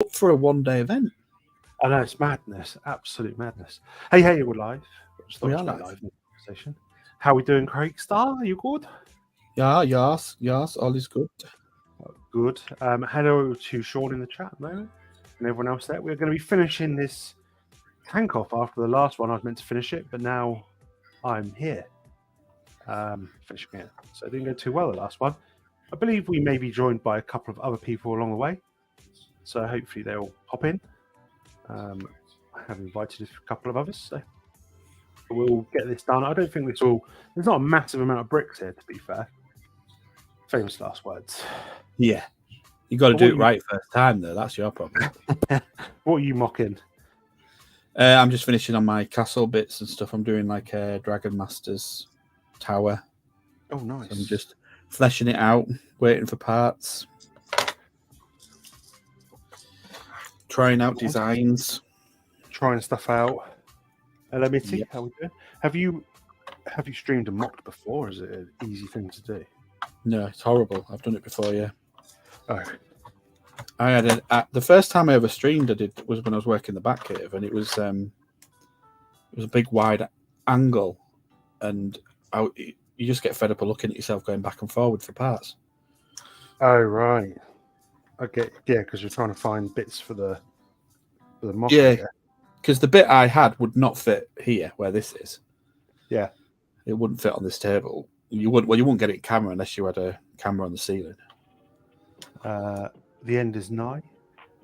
up for a one-day event. I know, it's madness, absolute madness. Hey, we're live. Just We thought are to be live. in the conversation. How we doing, Craig Star? Are you good? Yeah, yes, all is good. Good. Hello to Sean in the chat at the moment and everyone else there. We're going to be finishing this tank off after the last one. I was meant to finish it, but now I'm here finishing it. So it didn't go too well the last one. I believe we may be joined by a couple of other people along the way. So hopefully they'll pop in. I have invited a couple of others, so we'll get this done. I don't think there's not a massive amount of bricks here, to be fair. Famous last words. Yeah, you got to do it right first time, though. That's your problem. What are you mocking? I'm just finishing on my castle bits and stuff. I'm doing like a Dragon Master's tower. Oh, nice. So I'm just fleshing it out, waiting for parts, trying out designs, trying stuff out. Hello, Mitty. Yep. How we doing? Have you streamed and mocked before? Or is it an easy thing to do? No, it's horrible. I've done it before, yeah. Oh. I had the first time I ever streamed was when I was working the back cave, and it was a big wide angle, and you just get fed up of looking at yourself going back and forward for parts. Oh right. Okay, yeah, because you're trying to find bits for the mock. Yeah, because the bit I had would not fit here where this is. Yeah, it wouldn't fit on this table. You wouldn't get it in camera unless you had a camera on the ceiling. The end is nigh.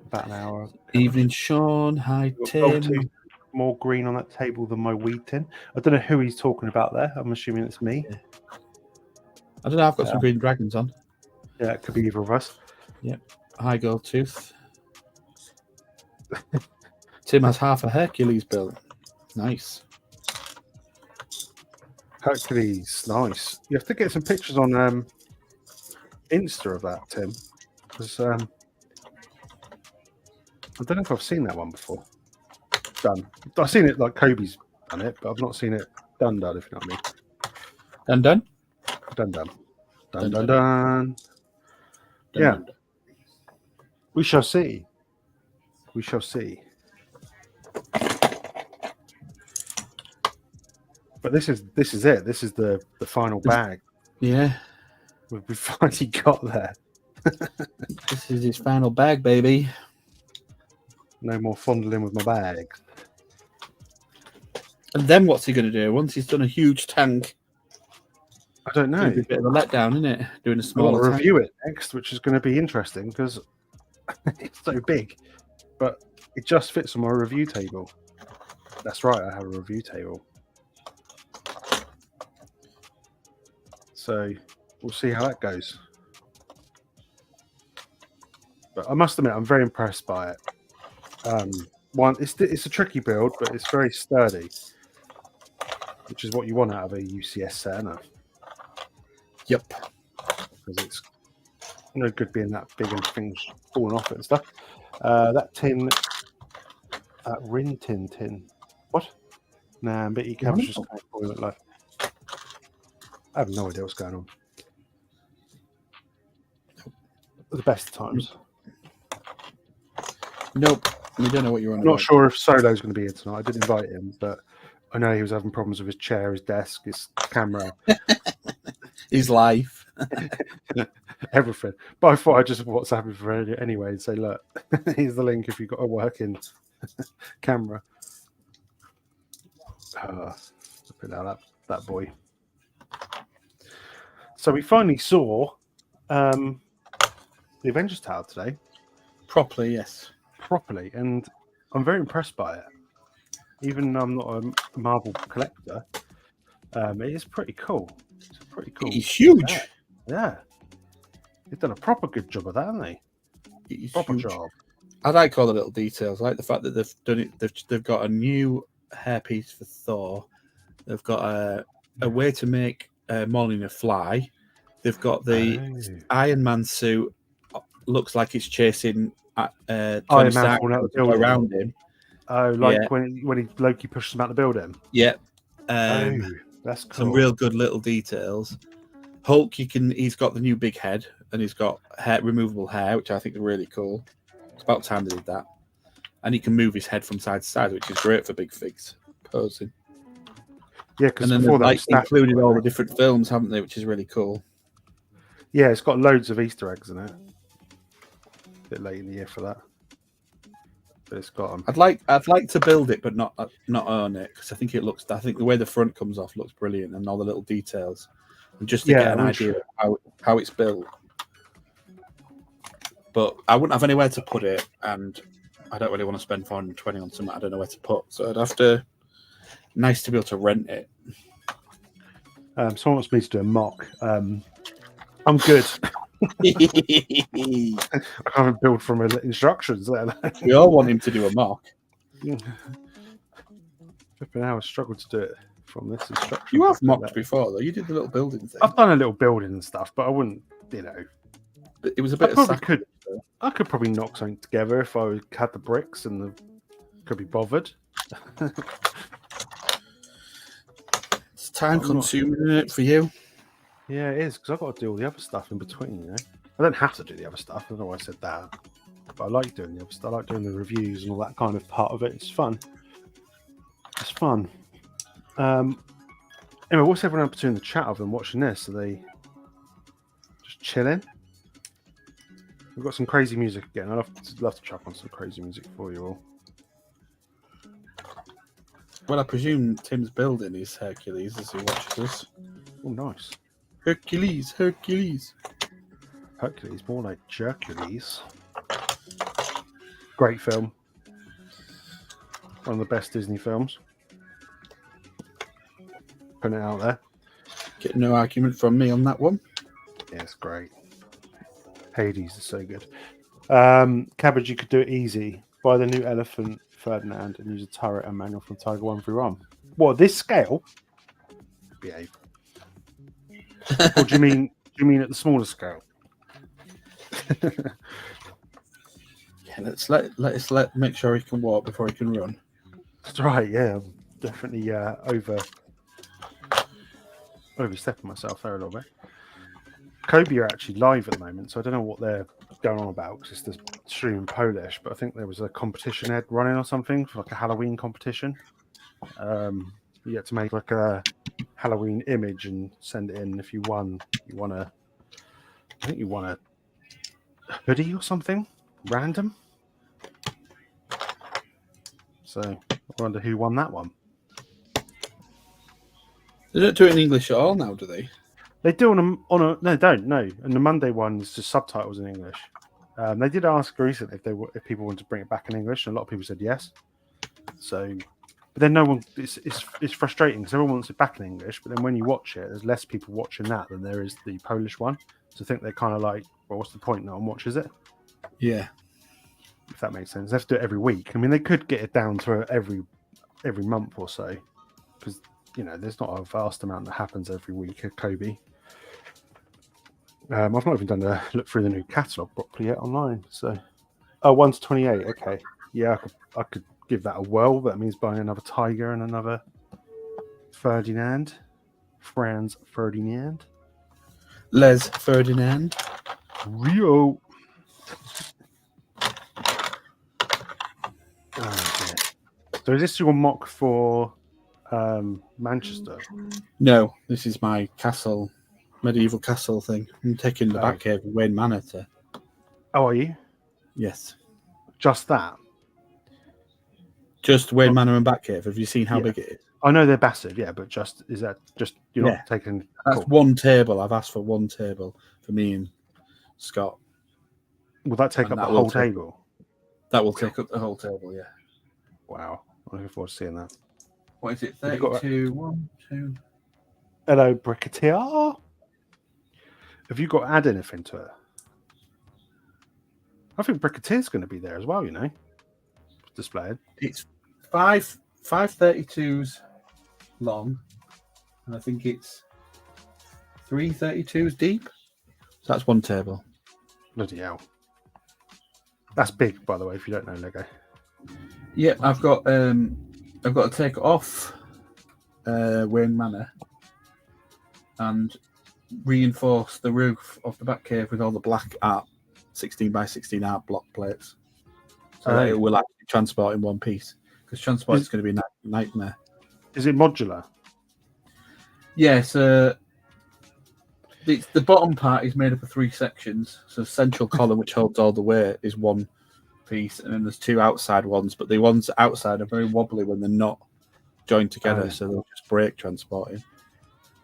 About an hour. Evening, Sean. Hi, Tim. More green on that table than my weed tin. I don't know who he's talking about there. I'm assuming it's me. Yeah. I don't know. I've got some green dragons on. Yeah, it could be either of us. Yep. Hi, Goldtooth. Tim has half a Hercules build. Nice. Hercules, nice. You have to get some pictures on Insta of that, Tim. Because I don't know if I've seen that one before. Done. I've seen it like Kobe's done it, but I've not seen it done, if you know what I mean. Done. Yeah. We shall see. But this is it. This is the final bag. Yeah. We finally got there. This is his final bag, baby. No more fondling with my bag. And then what's he going to do once he's done a huge tank? I don't know. It's a bit of a letdown, isn't it? Doing a smaller tank. Review it next, which is going to be interesting because it's so big, but it just fits on my review table. That's right, I have a review table. So we'll see how that goes. But I must admit, I'm very impressed by it. It's a tricky build, but it's very sturdy, which is what you want out of a UCS Serna. Yep. Because it's no good being that big and things falling off it and stuff. That tin, that Rin tin. What? Nah, but you can just look like. I have no idea what's going on. The best times. Nope. We don't know what you're on. I'm not sure if Solo's going to be here tonight. I did invite him, but I know he was having problems with his chair, his desk, his camera. His life. Everything. But I thought I'd just WhatsApp him for anyway and say, look, here's the link if you've got a working camera. Look at that boy. So we finally saw the Avengers Tower today. Properly, yes. Properly. And I'm very impressed by it. Even though I'm not a Marvel collector, it is pretty cool. It's pretty cool. It's huge. Yeah. They've done a proper good job of that, haven't they? It's proper huge. job. I like all the little details. I like the fact that they've done it. They've got a new hairpiece for Thor. They've got a way to make Mjolnir fly. They've got the Iron Man suit. Looks like it's chasing Tony Stark around him. Oh, when Loki pushes him out the building. Yep. That's cool. Some real good little details. Hulk, he's got the new big head, and he's got removable hair, which I think is really cool. It's about time they did that. And he can move his head from side to side, which is great for big figs posing. Yeah, because And then before they've that, was included all the static, different films, haven't they? Which is really cool. yeah, it's got loads of Easter eggs in it. A bit late in the year for that, but it's got them. I'd like to build it, but not own it, because I think the way the front comes off looks brilliant, and all the little details, and just to get an idea of how it's built. But I wouldn't have anywhere to put it, and I don't really want to spend 420 on something I don't know where to put. So I'd have to. Nice to be able to rent it. Someone wants me to do a mock. I'm good. I haven't built from instructions there. We all want him to do a mock. Flipping hell, I struggled to do it from this instruction. You have mocked before, though. You did the little building thing. I've done a little building and stuff, but I wouldn't, But it was a bit of sacrifice. I could probably knock something together if I had the bricks and could be bothered. It's time consuming, isn't it, for you? Yeah, it is, because I've got to do all the other stuff in between, I don't have to do the other stuff. I don't know why I said that. But I like doing the other stuff. I like doing the reviews and all that kind of part of it. It's fun. It's fun. Anyway, what's everyone up to in the chat of them watching this? Are they just chilling? We've got some crazy music again. I'd love to chuck on some crazy music for you all. Well, I presume Tim's building is Hercules as he watches us. Oh, nice. Hercules. Hercules, more like Jercules. Great film. One of the best Disney films. Putting it out there. Get no argument from me on that one. Yeah, it's great. Hades is so good. Cabbage, you could do it easy. Buy the new Elephant Ferdinand and use a turret and manual from Tiger 1 through Rum. What, this scale? Behave. Or do you mean at the smaller scale? Yeah, let's make sure he can walk before he can run. That's right, yeah. I'm definitely overstepping myself there a little bit. Kobe are actually live at the moment, so I don't know what they're going on about because it's the stream in Polish, but I think there was a competition Ed running or something for like a Halloween competition. You had to make like a Halloween image and send it in. If you won, I think you won a hoodie or something random. So I wonder who won that one. They don't do it in English at all now, do they? They do no, they don't. No, and the Monday one is just subtitles in English. They did ask recently if people wanted to bring it back in English, and a lot of people said yes. So, but then no one. It's frustrating because everyone wants it back in English, but then when you watch it, there's less people watching that than there is the Polish one. So I think they're kind of like, well, what's the point? No one watches it. Yeah, if that makes sense. They have to do it every week. I mean, they could get it down to every month or so, because there's not a vast amount that happens every week at Kobe. I've not even done a look through the new catalogue properly yet online. So, 1 to 28. Okay, yeah, I could give that a whirl. That means buying another Tiger and another Franz Ferdinand. Les Ferdinand. Rio. Oh, so is this your mock for Manchester? No, this is my castle. Medieval castle thing. I'm taking the back cave of Wayne Manor to. Oh, are you? Yes. Just that? Just Wayne Manor and Batcave. Have you seen how big it is? I know they're massive, yeah, but is that just you're not taking? That's one table. I've asked for one table for me and Scott. Will that take up the whole table? That will take up the whole table, yeah. Wow. I'm looking forward to seeing that. What is it? 32, 1, 2. Hello, Bricketeer. Have you got to add anything to it? I think Bricketeer's going to be there as well, displayed. It's five 32s long, and I think it's 3 32s deep. So that's one table. Bloody hell. That's big, by the way, if you don't know Lego. Yeah, I've got to take off Wayne Manor and reinforce the roof of the Batcave with all the black art 16 by 16 art block plates. so that it will actually transport in one piece. Because transport is going to be a nightmare. Is it modular? Yeah, so the bottom part is made up of 3 sections. So the central column, which holds all the weight, is one piece, and then there's 2 outside ones. But the ones outside are very wobbly when they're not joined together, so they'll just break transporting.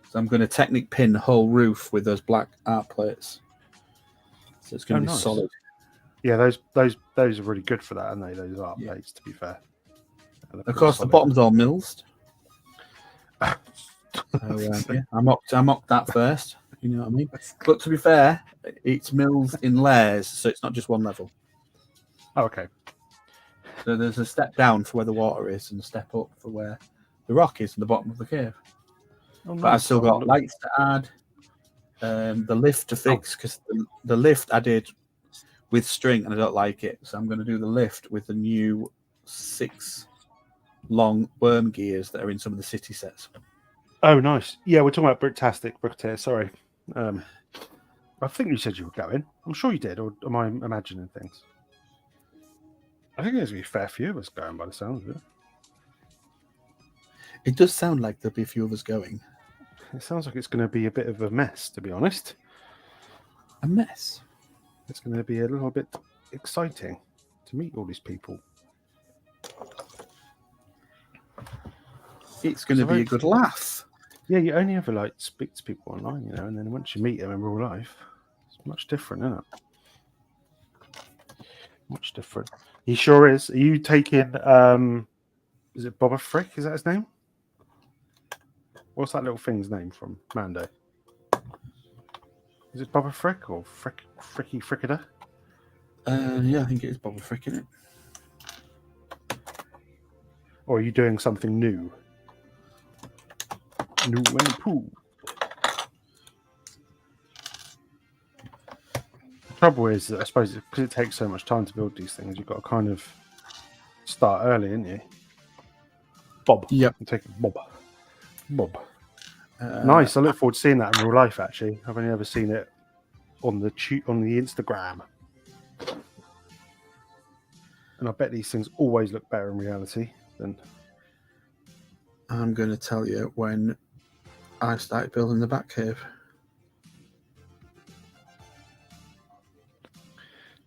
So I'm going to Technic pin the whole roof with those black art plates. So it's going to be solid. Yeah, those are really good for that, aren't they? Those art plates, to be fair. Of course, the bottom's all milled. I mocked that first. You know what I mean? But to be fair, it's milled in layers, so it's not just one level. Oh, okay. So there's a step down for where the water is, and a step up for where the rock is in the bottom of the cave. Oh, nice. But I've still got lights to add, the lift to fix, because the lift I did with string and I don't like it, so I'm going to do the lift with the new 6 long worm gears that are in some of the city sets. Oh, nice. Yeah, we're talking about Bricketeer. Sorry. I think you said you were going. I'm sure you did, or am I imagining things? I think there's going to be a fair few of us going by the sounds of it. It does sound like there'll be a few of us going. It sounds like it's going to be a bit of a mess, to be honest. A mess? It's going to be a little bit exciting to meet all these people. It's going to be a good laugh. Yeah, you only ever speak to people online, and then once you meet them in real life, it's much different, isn't it? Much different. He sure is. Are you taking, is it Boba Frick? Is that his name? What's that little thing's name from Mando? Is it Boba Frick or Fricky Frickader? Yeah, I think it is Boba Frick, isn't it? Or are you doing something new? New and poo. The trouble is that I suppose because it takes so much time to build these things, you've got to kind of start early, haven't you? Bob. Yep. I'm taking Bob. Nice. I look forward to seeing that in real life. Actually, I've only ever seen it on the Instagram, and I bet these things always look better in reality than. I'm going to tell you when I started building the back cave.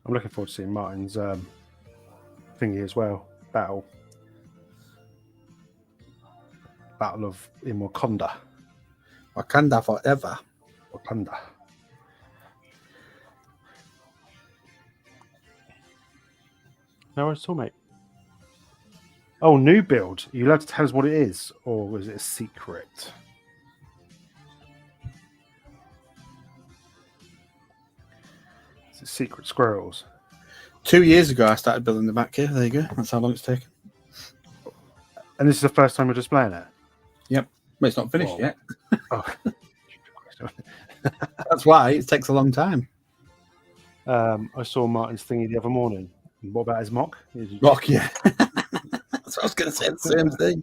I'm looking forward to seeing Martin's thingy as well. Battle of in Wakanda. Wakanda forever. Wakanda. No worries at all, mate. Oh, new build. Are you allowed to tell us what it is, or is it a secret? Is it secret squirrels? 2 years ago, I started building the back cave. There you go. That's how long it's taken. And this is the first time we're displaying it? Yep. But it's not finished yet. Oh. That's why it takes a long time. I saw Martin's thingy the other morning. What about his mock? Mock, yeah. That's what I was going to say. The same thing.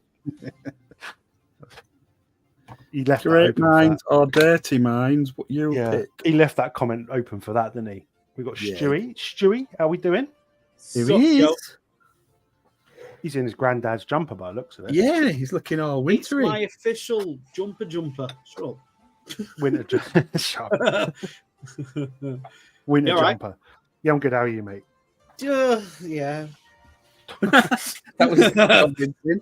He left Great minds or dirty minds. What you pick? He left that comment open for that, didn't he? We got Stewie. Stewie, how we doing? Here he is. He's in his granddad's jumper by the looks of it. Yeah, he's looking all wintry. It's my official jumper. Shut up. Winter jumper. Shut up. Winter jumper. Right? Yeah, I'm good. How are you, mate? Yeah. That was convincing.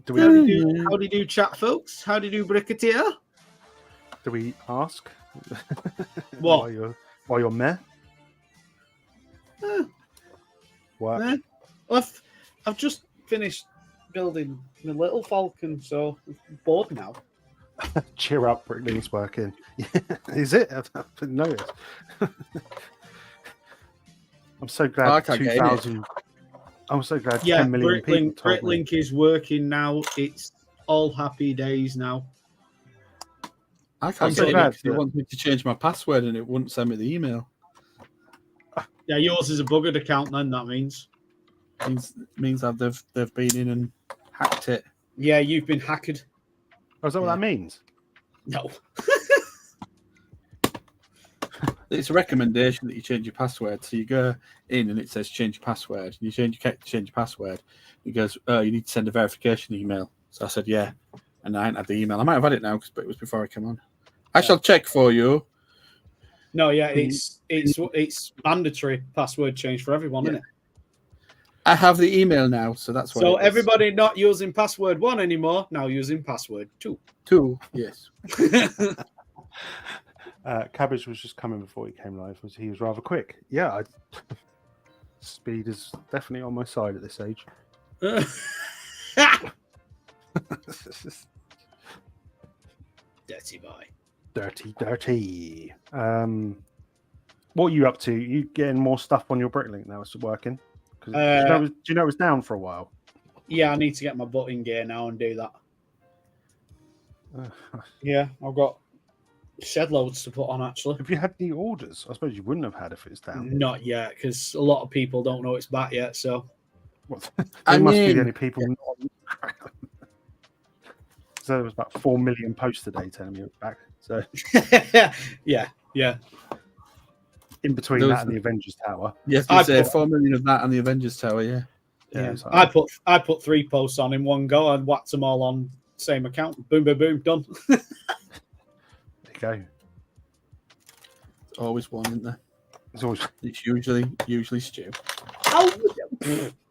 How do you do, chat, folks? How do you do, Bricketeer? Do we ask? What? While you're meh? What? I've just finished building my little falcon, so I'm bored now. Cheer up, Brickling's working. Is it? I didn't notice. I'm so glad 2,000. I'm so glad 10 million people told me. Bricklink is working now. It's all happy days now. I can't get it. It wants me to change my password and it wouldn't send me the email. Yeah, yours is a buggered account then, that means. Means that they've been in and hacked it. Yeah, you've been hacked. Oh, is that what that means? No. It's a recommendation that you change your password. So you go in and it says change your password. You change your password. It goes, oh, you need to send a verification email. So I said, yeah. And I hadn't had the email. I might have had it now, but it was before I came on. I shall check for you. No, yeah, it's mandatory password change for everyone, isn't it? I have the email now, so that's why. So everybody not using password 1 anymore, now using password 2. 2, yes. Cabbage was just coming before he came live. He was rather quick. Yeah, speed is definitely on my side at this age. Dirty boy. Dirty. What are you up to? You getting more stuff on your Bricklink now? It's working. Do you know it was down for a while? Yeah, I need to get my butt in gear now and do that. Yeah, I've got shed loads to put on actually. Have you had any orders? I suppose you wouldn't have had if it's down. Not yet, because a lot of people don't know it's back yet. So they must be the only people. So there was about 4 million posts today telling me it was back. So yeah. In between that and the Avengers Tower. Yes, I say 4 million of that and the Avengers Tower. Yeah. I put 3 posts on in one go and whacked them all on same account. Boom, boom, boom, done. There you go. Always one, isn't there? It's usually Stu.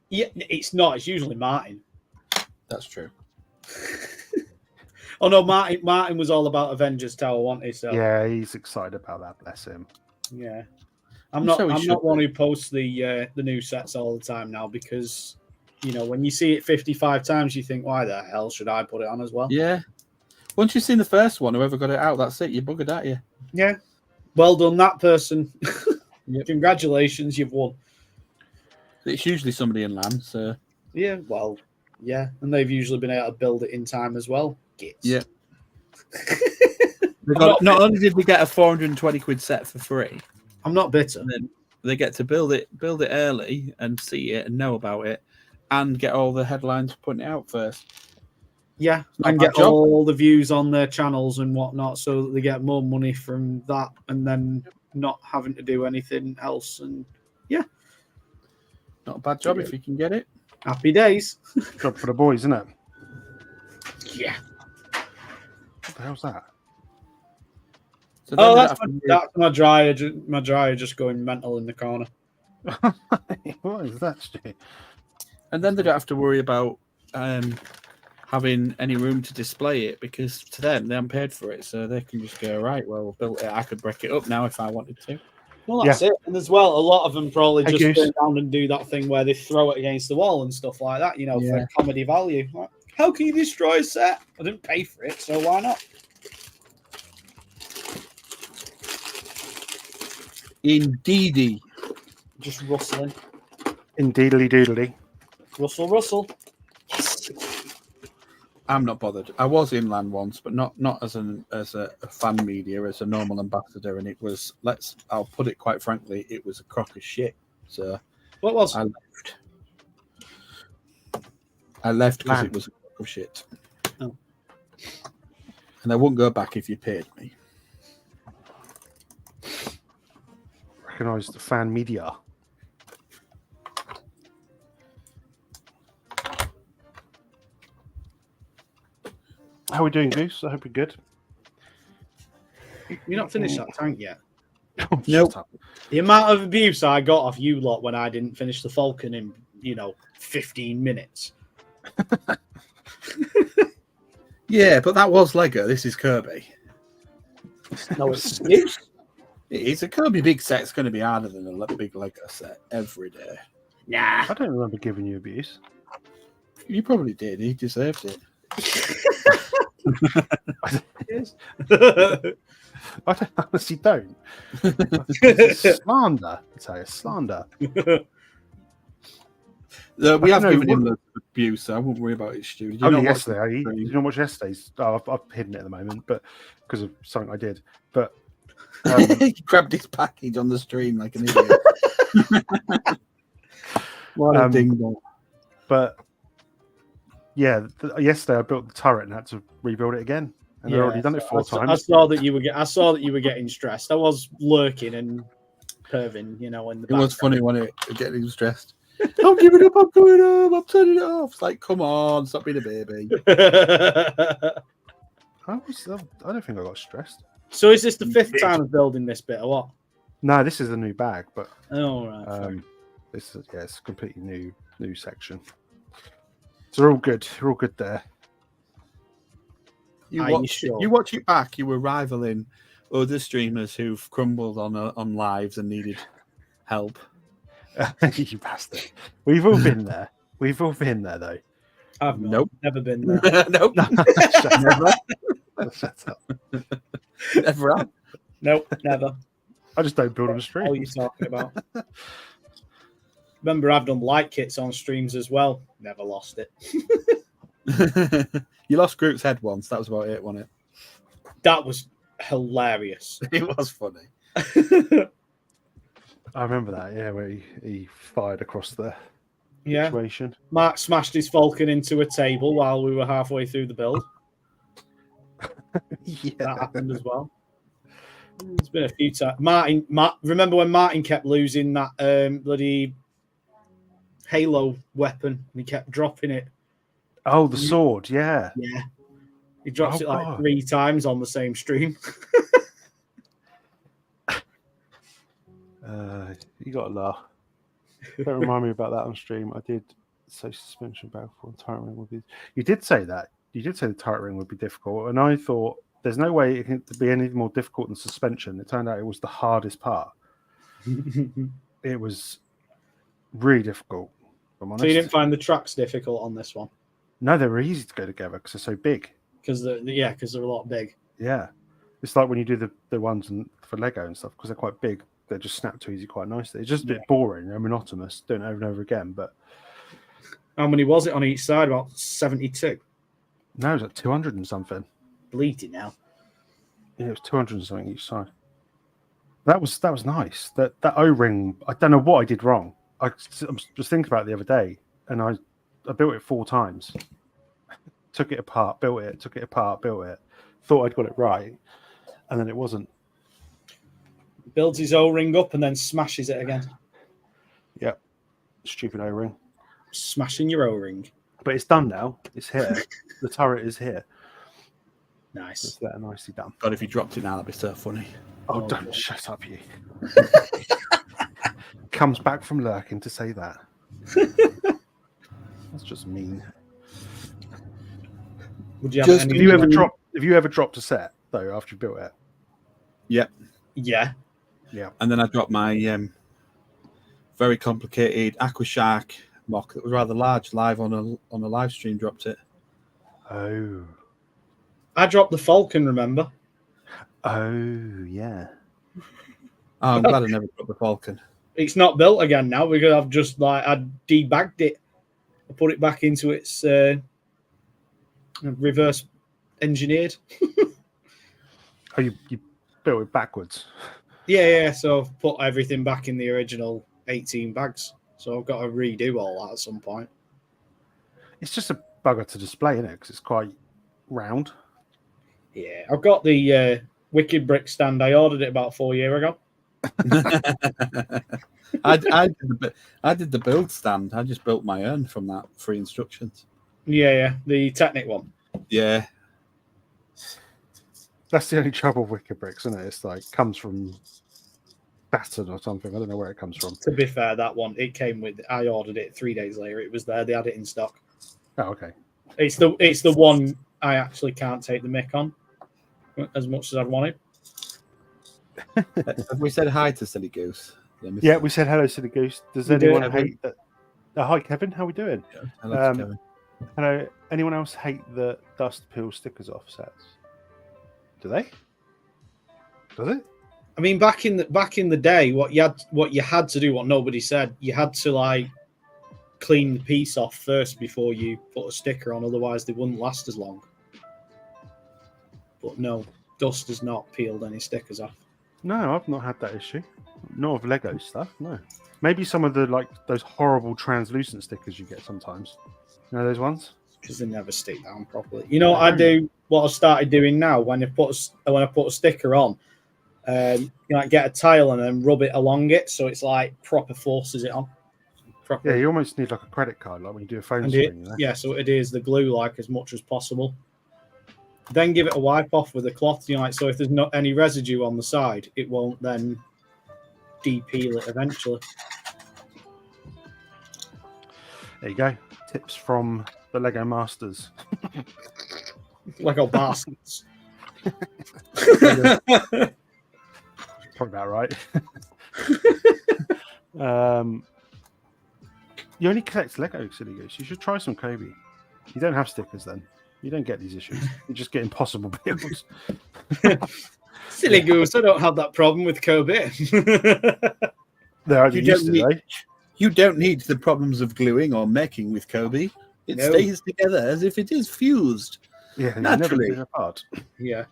Yeah, it's not. It's usually Martin. That's true. Oh no, Martin was all about Avengers Tower, wasn't he? So yeah, he's excited about that. Bless him. Yeah, I'm not one who posts the new sets all the time now because when you see it 55 times, you think, why the hell should I put it on as well? Yeah. Once you've seen the first one, whoever got it out, that's it. You're buggered, aren't you? Yeah. Well done, that person. Yep. Congratulations, you've won. It's usually somebody in LAN, so. Yeah, well, yeah. And they've usually been able to build it in time as well. Gits. Yeah. Not only did we get a 420 quid set for free, I'm not bitter. And then they get to build it early and see it and know about it and get all the headlines for putting it out first. Yeah, and get all the views on their channels and whatnot so that they get more money from that and then not having to do anything else. And yeah. Not a bad job if you can get it. Happy days. Job for the boys, isn't it? Yeah. What the hell's that? So that's my dryer. My dryer just going mental in the corner. What is that, Stu? And then they don't have to worry about having any room to display it because to them they haven't paid for it, so they can just go right. Well, we built it. I could break it up now if I wanted to. Well, that's it. And as well, a lot of them probably just turn around and do that thing where they throw it against the wall and stuff like that. For comedy value. Like, how can you destroy a set? I didn't pay for it, so why not? Indeedy. Just rustling. Indeedly doodly. Rustle. Yes. I'm not bothered. I was in LAN once, but not as a fan media, as a normal ambassador, and it was I'll put it quite frankly, it was a crock of shit. So what was I left because it was a crock of shit. Oh. And I wouldn't go back if you paid me. Recognise the fan media. How are we doing, Goose? I hope you're good. You're not finished that tank yet. Nope. The amount of abuse I got off you lot when I didn't finish the Falcon in 15 minutes. Yeah, but that was Lego. This is Kirby. No excuse. It's a Kirby big set. It's going to be harder than a big Lego set every day. Nah. I don't remember giving you abuse. You probably did. He deserved it. I honestly don't. It's slander. I'd say it's slander. We have given him abuse, so I won't worry about it, Stu. Did you not watch yesterday's? Oh, I've hidden it at the moment, but because of something I did. But he grabbed his package on the stream like an idiot. What a ding dong. But yeah, yesterday I built the turret and had to rebuild it again. and they've already done it 4 I times. saw that you were getting stressed. I was lurking and perving, in the. It was funny when it getting stressed. I'm giving up. I'm going home. I'm turning it off. It's like, come on, stop being a baby. I don't think I got stressed. So is this the 5th time of building this bit or what? No, this is a new bag, but Oh right. this is it's a completely new section. So they're all good. They're all good there. You Are you watch, sure? you watch it back. You were rivaling other streamers who've crumbled on lives and needed help. You bastard. We've all been there. We've all been there, though. I've Nope. never been there. Nope. Never. Shut up. Never have. Nope, never. I just don't build on a stream. What are you talking about? Remember, I've done light kits on streams as well. Never lost it. You lost Groot's head once. That was about it, wasn't That was hilarious. it? It was funny. I remember that, yeah, where he fired across the Yeah. situation. Mark smashed his Falcon into a table while we were halfway through the build. Yeah. That happened as well. It's been a few times. Remember when Martin kept losing that bloody Halo weapon and he kept dropping it? Oh, the sword, yeah. Yeah. He drops Oh, it like God. 3 times on the same stream. You got to laugh. Don't remind me about that on stream. I did say suspension battlefield and turret ring would be. You did say that. You did say the turret ring would be difficult, and I thought there's no way it can be any more difficult than suspension. It turned out it was the hardest part. It was really difficult. If I'm honest. So you didn't find the tracks difficult on this one? No, they were easy to go together because they're so big. Because they're a lot big. Yeah, it's like when you do the ones for Lego and stuff because they're quite big. They just snap to easy quite nicely. It's just a bit boring and monotonous, doing it over and over again. But How many was it on each side? About 72. no, it was like 200 and something. Bleeding now. Yeah, it was 200 and something each side. That was nice. That O-ring, I don't know what I did wrong. I was just thinking about it the other day, and I built it 4 times. Took it apart, built it, took it apart, built it. Thought I'd got it right, and then it wasn't. Builds his O-ring up and then smashes it again. Yep. Stupid O-ring. Smashing your O-ring. But it's done now. It's here. The turret is here. Nice. It's there, nicely done. God, if you dropped it now, that'd be so funny. Oh, Oh, don't God. shut up, you. Comes back from lurking to say that. That's just mean. Would you have Just- any? Have you ever dropped a set though after you built it? Yep. Yeah. Yeah. And then I dropped my very complicated Aquashark mock that was rather large live on a live stream. Dropped it. Oh. I dropped the Falcon, remember? Oh, yeah. Oh, I'm glad I never dropped the Falcon. It's not built again now because I've just I debagged it. I put it back into its reverse engineered. Oh, you built it backwards. Yeah. So I've put everything back in the original 18 bags. So I've got to redo all that at some point. It's just a bugger to display, isn't it? Because it's quite round. Yeah, I've got the Wicked Brick stand. I ordered it about 4 years ago. I did the build stand. I just built my own from that free instructions. Yeah, the Technic one. Yeah. That's the only trouble with Wicked Bricks, isn't it? It's like comes from Baton or something. I don't know where it comes from. To be fair, that one it came with. I ordered it 3 days later. It was there. They had it in stock. Oh, okay. It's the one I actually can't take the mick on as much as I'd wanted. Have we said hi to Silly Goose? Yeah, we said hello to the goose. Does We anyone did. hate that? Hi, Kevin. How we doing? Hello, Kevin. Hello. Anyone else hate the dust peel stickers off sets? Do they? Does it? I mean, back in the day, what you had to do, what nobody said, you had to like clean the piece off first before you put a sticker on, otherwise they wouldn't last as long. But no, dust has not peeled any stickers off. No, I've not had that issue. Not of Lego stuff. No. Maybe some of the those horrible translucent stickers you get sometimes. You know those ones? because they never stick down properly. You know what I do? What I started doing now when I put a sticker on, like get a tile and then rub it along it, so it's like proper forces it on. Yeah, you almost need like a credit card, like when you do a phone screen. Yeah, so it is the glue like as much as possible. Then give it a wipe off with a cloth, like so if there's not any residue on the side, it won't then de-peel it eventually. There you go. Tips from the Lego Masters. Lego baskets. Probably about right. You only collect Lego, silly goose. You should try some Kobe. You don't have stickers then. You don't get these issues. You just get impossible builds. Silly goose, I don't have that problem with Kobe. They're used to, eh? You don't need the problems of gluing or making with Kobe. It stays together as if it is fused. Yeah, naturally. never apart. Yeah.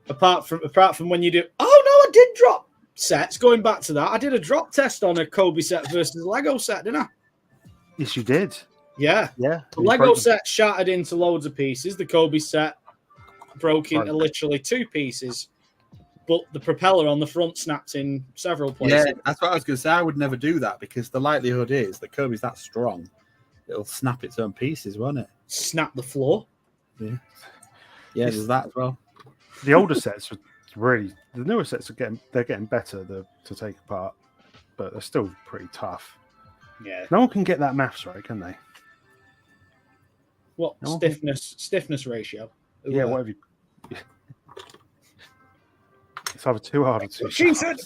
Apart from when you do. Oh no, I did drop sets. Going back to that, I did a drop test on a Kobe set versus Lego set, didn't I? Yes, you did. Yeah. Yeah. The Lego set shattered into loads of pieces. The Kobe set broke into literally 2 pieces. But the propeller on the front snapped in several places. Yeah, that's what I was going to say. I would never do that because the likelihood is that Kobe's that strong, it'll snap its own pieces, won't it? Snap the floor. Yeah. Yeah, there's that as well. The older sets are really, the newer sets are getting better to take apart, but they're still pretty tough. Yeah. No one can get that maths right, can they? What stiffness ratio? Yeah, whatever. It's either too hard or too said.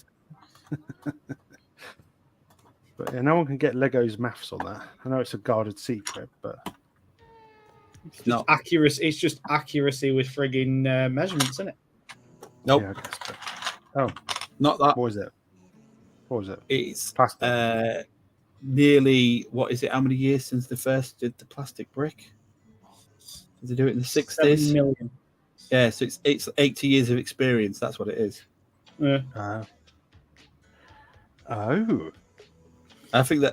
But yeah, no one can get Lego's maths on that. I know it's a guarded secret, but it's not accuracy. It's just accuracy with frigging measurements, isn't it? Nope. Yeah, I guess so. Oh, not that. What was it? It's plastic. Nearly, what is it? How many years since they first did the plastic brick? Did they do it in the 60s? 7 million. Yeah, so it's 80 years of experience. That's what it is. Yeah. I think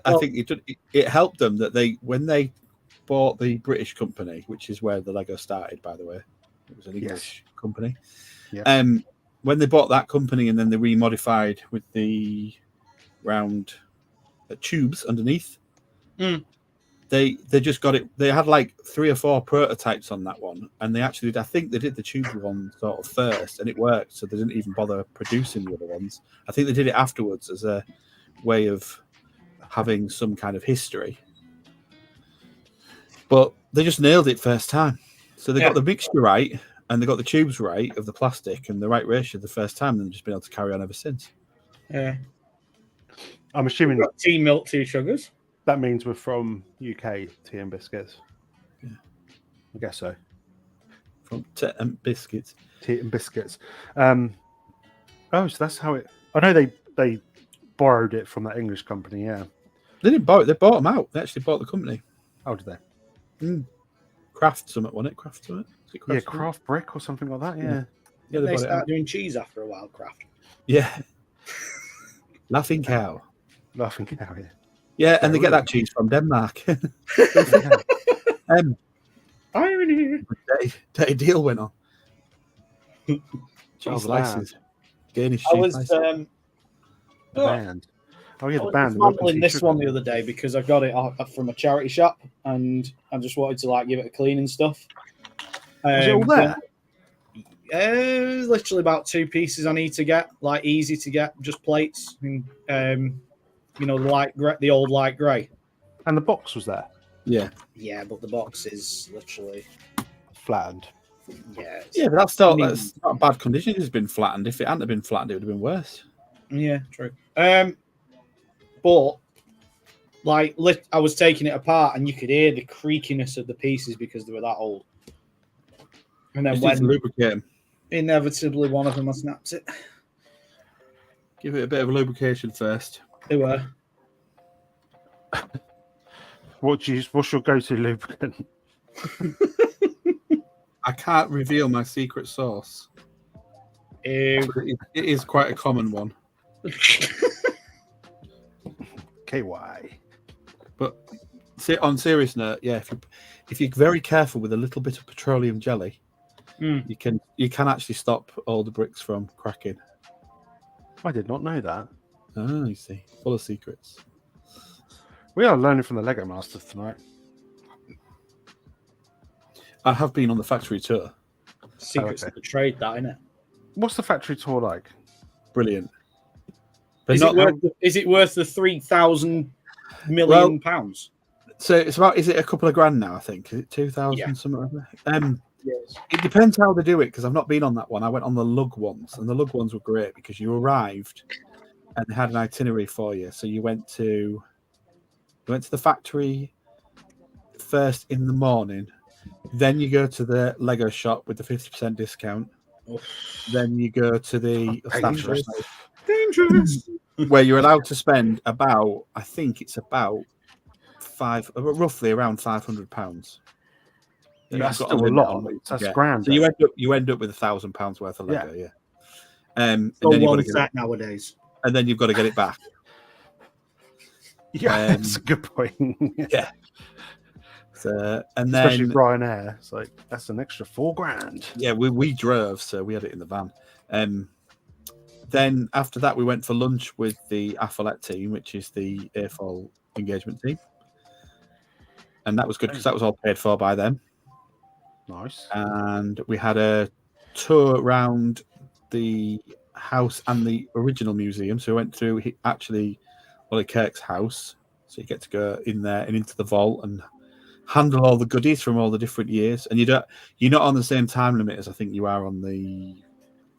it helped them that when they bought the British company, which is where the Lego started, by the way. It was an English company. Yeah. When they bought that company and then they remodified with the round tubes underneath, they just got it. They had like 3 or 4 prototypes on that one, and I think they did the tube one sort of first, and it worked. So they didn't even bother producing the other ones. I think they did it afterwards as a way of having some kind of history. But they just nailed it first time. So they got the mixture right, and they got the tubes right of the plastic and the right ratio the first time, and they've just been able to carry on ever since. Yeah. I'm assuming tea, milk, 2 sugars. That means we're from UK tea and biscuits. Yeah. I guess so. From tea and biscuits. Tea and biscuits. So that's how it. I know they borrowed it from that English company. Yeah. They didn't buy it. They bought them out. They actually bought the company. Oh, did they? Craft Summit, wasn't it? Craft Summit. Craft Brick or something like that. Yeah. Yeah. They started doing cheese after a while. Craft. Yeah. Laughing Cow. Laughing Cow. Yeah. Yeah, and they get that cheese from Denmark. Irony. Day deal went on. Cheese slices. Danish cheese slices. The band. Oh yeah, the band. I was sampling this one the other day because I got it from a charity shop, and I just wanted to give it a clean and stuff. Is it all there? Literally about 2 pieces I need to get, easy to get, just plates. The old light grey. And the box was there. Yeah. Yeah, but the box is literally flattened. Yeah, but that's not a bad condition. It's been flattened. If it hadn't been flattened, it would have been worse. Yeah, true. But I was taking it apart, and you could hear the creakiness of the pieces because they were that old. And then when lubricate them. Inevitably one of them snaps it. Give it a bit of lubrication first. They were. What's your go-to lubricant? I can't reveal my secret sauce. It is quite a common one. KY. But on serious note, yeah, if you're very careful with a little bit of petroleum jelly, you can actually stop all the bricks from cracking. I did not know that. Oh, you see, full of secrets. We are learning from the Lego Masters tonight. I have been on the factory tour. Secrets of the trade, that, isn't it? What's the factory tour like? Brilliant. But Is it worth the 3,000 million pounds? So it's about, is it a couple of grand now, I think? Is it 2,000 Yeah. something like that? Yes. It depends how they do it, because I've not been on that one. I went on the lug ones, and the lug ones were great because you arrived and they had an itinerary for you. So you went to the factory first in the morning, then you go to the Lego shop with the 50% discount. Then you go to the staff shop, Dangerous. where you're allowed to spend about, I think it's about roughly around £500. That's still a lot. That's grand. So you end up with £1,000 worth of Lego, yeah. And So then you've got one to set nowadays. and then you've got to get it back. Yeah, that's a good point. Yeah. So, and especially then Ryanair, it's like that's an extra £4,000. Yeah, we drove, so we had it in the van. Then after that, we went for lunch with the Affolet team, which is the airfoil engagement team, and that was good because that was all paid for by them. Nice. And we had a tour around the house and the original museum. So we went through Ollie Kirk's house, so you get to go in there and into the vault and handle all the goodies from all the different years. And you're not on the same time limit as I think you are on the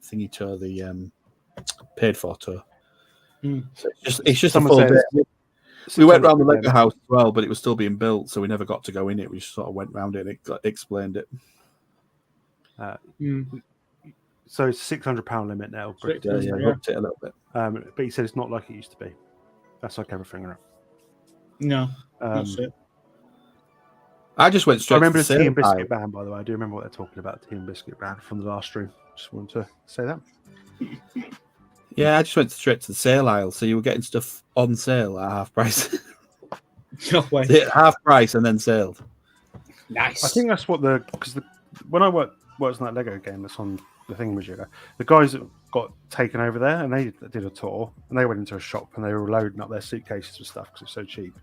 thingy tour, the paid for tour. So it's just a full day. We went around the Lego house as well, but it was still being built, so we never got to go in it. We just sort of went around it and explained it. So it's £600 limit now. Yeah, upped it a little bit. But he said it's not like it used to be. That's like everything around. No, that's it. I just went straight. I remember to the Tea and Biscuit band, by the way. I do remember what they're talking about. The Tea and Biscuit band from the last stream. Just wanted to say that. Yeah, I just went straight to the sale aisle, so you were getting stuff on sale at half price. No way. Half price and then sale. Nice. I think that's what when I worked on that Lego game that's on the thingamajigger, the guys that got taken over there and they did a tour and they went into a shop and they were loading up their suitcases with stuff because it's so cheap.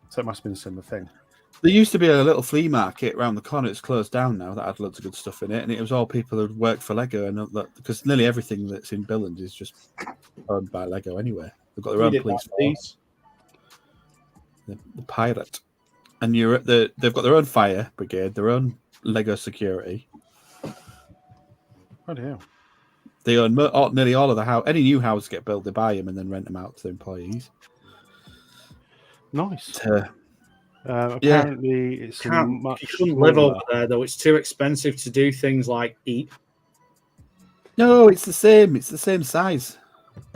So it must have been a similar thing. There used to be a little flea market around the corner. It's closed down now. That had loads of good stuff in it, and it was all people who'd worked for Lego, and because nearly everything that's in Billund is just owned by Lego anyway. They've got their own police force, the pirate, and they've got their own fire brigade, their own Lego security. Oh dear. They own nearly all of the house. Any new houses get built, they buy them and then rent them out to employees. Nice. Apparently, it's much. You shouldn't live over there, though. It's too expensive to do things like eat. No, it's the same. It's the same size.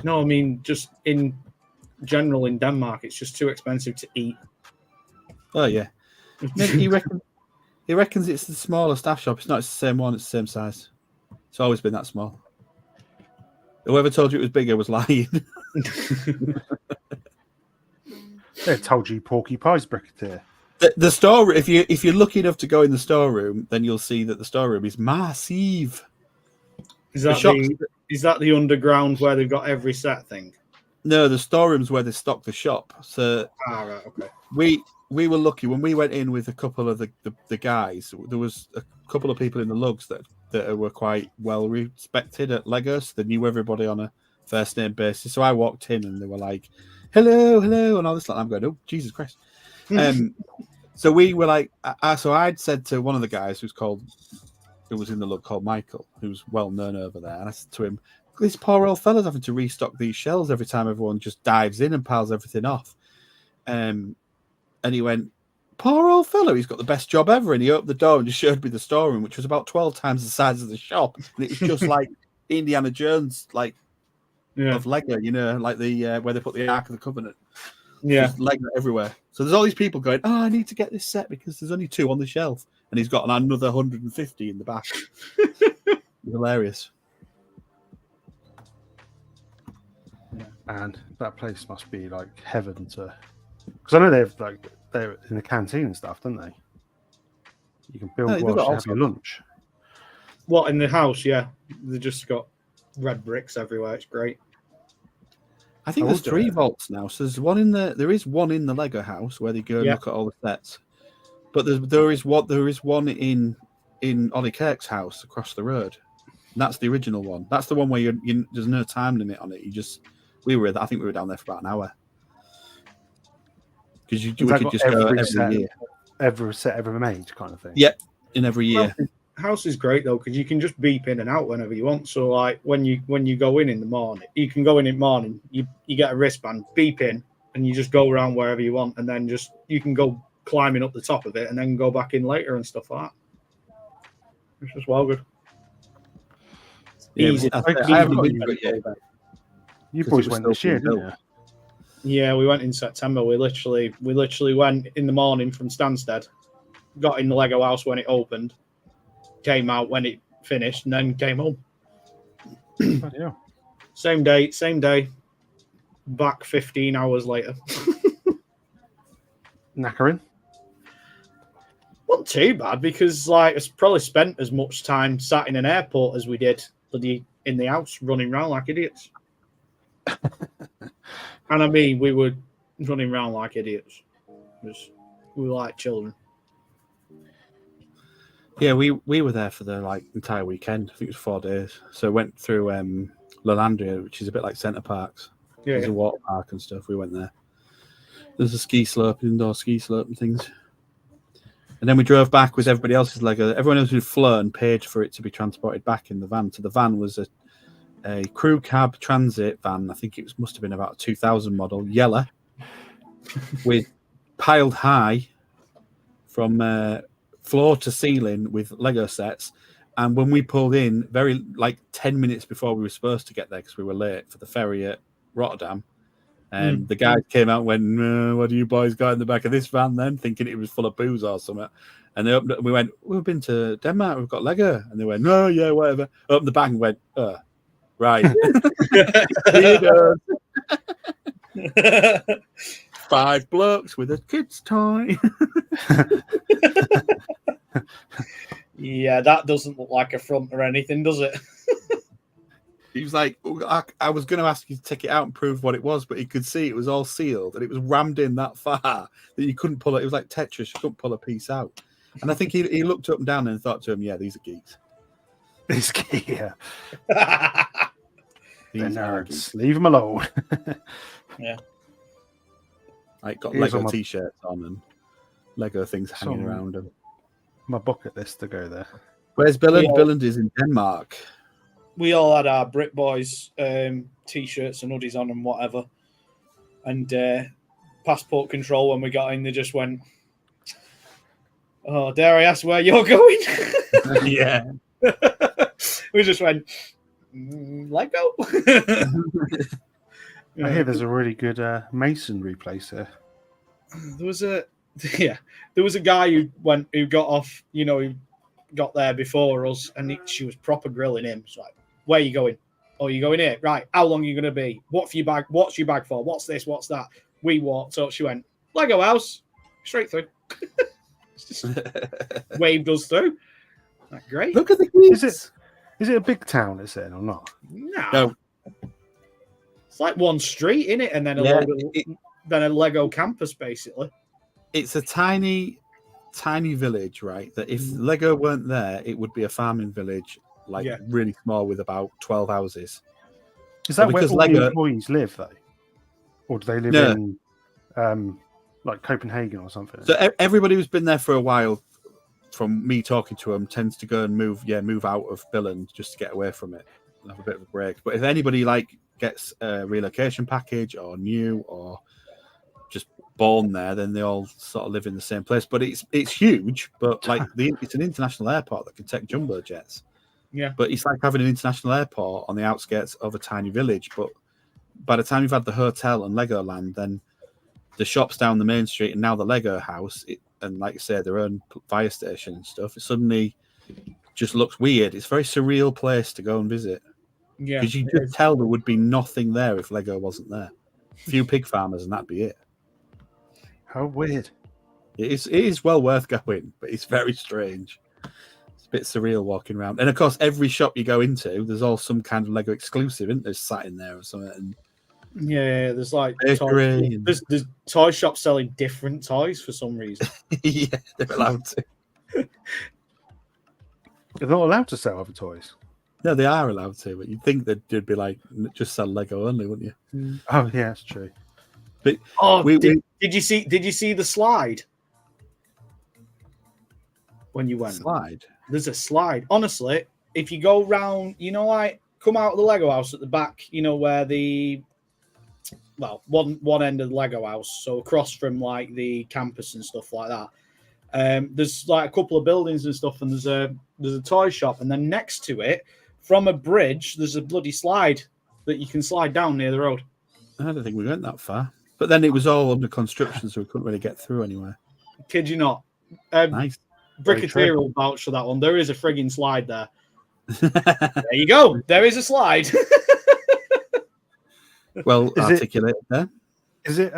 No, I mean just in general in Denmark, it's just too expensive to eat. Oh yeah. He reckons it's the smaller staff shop. It's not. It's the same one. It's the same size. It's always been that small. Whoever told you it was bigger was lying. They told you Porky Pie's bricketeer. The store. If you're lucky enough to go in the storeroom, then you'll see that the storeroom is massive. Is that the underground where they've got every set thing? No, the storeroom's where they stock the shop. So right, okay. We were lucky when we went in with a couple of the guys. There was a couple of people in the lugs that were quite well respected at Lego. So they knew everybody on a first name basis. So I walked in and they were like, hello, and all this. I'm going, oh, Jesus Christ. So we were like, so I'd said to one of the guys who was in the lug called Michael, who's well known over there. And I said to him, this poor old fella's having to restock these shelves every time everyone just dives in and piles everything off. And he went, poor old fella, he's got the best job ever. And he opened the door and just showed me the storeroom, which was about 12 times the size of the shop. And it was just like Indiana Jones, of Lego, like the where they put the Ark of the Covenant. Yeah, just Lego everywhere. So there's all these people going, oh, I need to get this set because there's only 2 on the shelf, and he's got another 150 in the back. Hilarious. And that place must be like heaven to, because I know they're in the canteen and stuff, don't they? You can No, build they've whilst got you all have your sorts. lunch. What in the house? Yeah, they just got red bricks everywhere. It's great. I think I there's will do 3 it. vaults now. So there's one in there is one in the Lego house where they go and Yeah. look at all the sets. But there is one in Ollie Kirk's house across the road. And that's the original one. That's the one where there's no time limit on it. I think we were down there for about an hour. Because we Has that could got just go every every set, year. every set ever made kind of thing? Yeah, in every year. House is great though because you can just beep in and out whenever you want. So like when you go in the morning, you can go in the morning. You get a wristband, beep in, and you just go around wherever you want, and then you can go climbing up the top of it, and then go back in later and stuff like that. It's just well good. Yeah, Easy. I Easy. haven't been to it yet. You 'Cause boys it was went this still year, being didn't you? Yeah, we went in September. We literally went in the morning from Stansted, got in the Lego house when it opened, came out when it finished, and then came home. Bloody hell. Same day, back 15 hours later. Knackering. Wasn't too bad because like it's probably spent as much time sat in an airport as we did in the house running around like idiots. And I mean, we were running around like idiots. We were like children. Yeah, we were there for the entire weekend. I think it was 4 days. So went through Lalandria, which is a bit like Centre Parks. Yeah, There's a water park and stuff. We went there. There's a ski slope, indoor ski slope and things. And then we drove back with everybody else's Lego. Everyone else who'd flown paid for it to be transported back in the van. So the van was a crew cab transit van. I think must have been about a 2000 model, yellow, with piled high from floor to ceiling with Lego sets. And when we pulled in, 10 minutes before we were supposed to get there because we were late for the ferry at Rotterdam, the guy came out and went, "What do you boys got in the back of this van?" Then thinking it was full of booze or something. And they opened it, and we went, "We've been to Denmark. We've got Lego." And they went, "No, yeah, whatever." Opened the back and went, "Right." 5 blokes with a kid's toy. Yeah, that doesn't look like a front or anything, does it? He was like, I was going to ask you to take it out and prove what it was, but he could see it was all sealed and it was rammed in that far that you couldn't pull it. It was like Tetris, you couldn't pull a piece out. And I think he looked up and down and thought to him, "Yeah, these are geeks. This yeah. These They're are nerds. geeks." Leave them alone. Yeah. Like got Here's Lego all my- t-shirts on and Lego things hanging Some- around them. My bucket list to go there. Where's Billund? Yeah. Billund is in Denmark. We all had our Brit Boys t-shirts and hoodies on and whatever. And passport control, when we got in, they just went, "Oh, dare I ask where you're going?" Yeah. We just went, "Lego." I hear there's a really good masonry place here. There was a guy who got off, who got there before us, and she was proper grilling him. It's like, "Where are you going? Oh, you going here? Right. How long are you going to be? What's your bag? What's your bag for? What's this? What's that?" We walked up. She went, "Lego house," straight through. Just waved us through. Like, great. Look at the kids. Is it a big town, is it, or not? No. It's like one street in it, and then then a Lego campus, basically. It's a tiny village, right? That if Lego weren't there, it would be a farming village, really small with about 12 houses. Is that where because all Lego- the employees live, though? Or do they live No. in like Copenhagen or something? So everybody who's been there for a while, from me talking to them, tends to go and move out of Billund just to get away from it and have a bit of a break. But if anybody gets a relocation package or new or just born there, then they all sort of live in the same place. But it's huge, but it's an international airport that can take jumbo jets. Yeah. But it's like having an international airport on the outskirts of a tiny village. But by the time you've had the hotel and Legoland, then the shops down the main street and now the Lego house, and like you say, their own fire station and stuff, it suddenly just looks weird. It's a very surreal place to go and visit. Yeah. Because you could tell there would be nothing there if Lego wasn't there. A few pig farmers and that'd be it. How weird. It is well worth going, but it's very strange. It's a bit surreal walking around. And of course, every shop you go into, there's all some kind of Lego exclusive, isn't there? Sat in there or something. And Yeah, there's like bakery and- there's toy shops selling different toys for some reason. yeah, they're allowed to. They're not allowed to sell other toys. No, they are allowed to, but you'd think that they'd be like just sell Lego only, wouldn't you? Oh yeah, that's true. But Oh, we- did you see the slide when you went? slide. There's a slide. Honestly, if you go round, like come out of the Lego house at the back, where one end of the Lego house, so across from like the campus and stuff like that. There's like a couple of buildings and stuff, and there's a toy shop, and then next to it, from a bridge, there's a bloody slide that you can slide down near the road. I don't think we went that far. But then it was all under construction, so we couldn't really get through anywhere. Kid you not. Nice. Bricketeer will vouch for that one. There is a frigging slide there. There you go. There is a slide. Well Is it- articulated there. Is it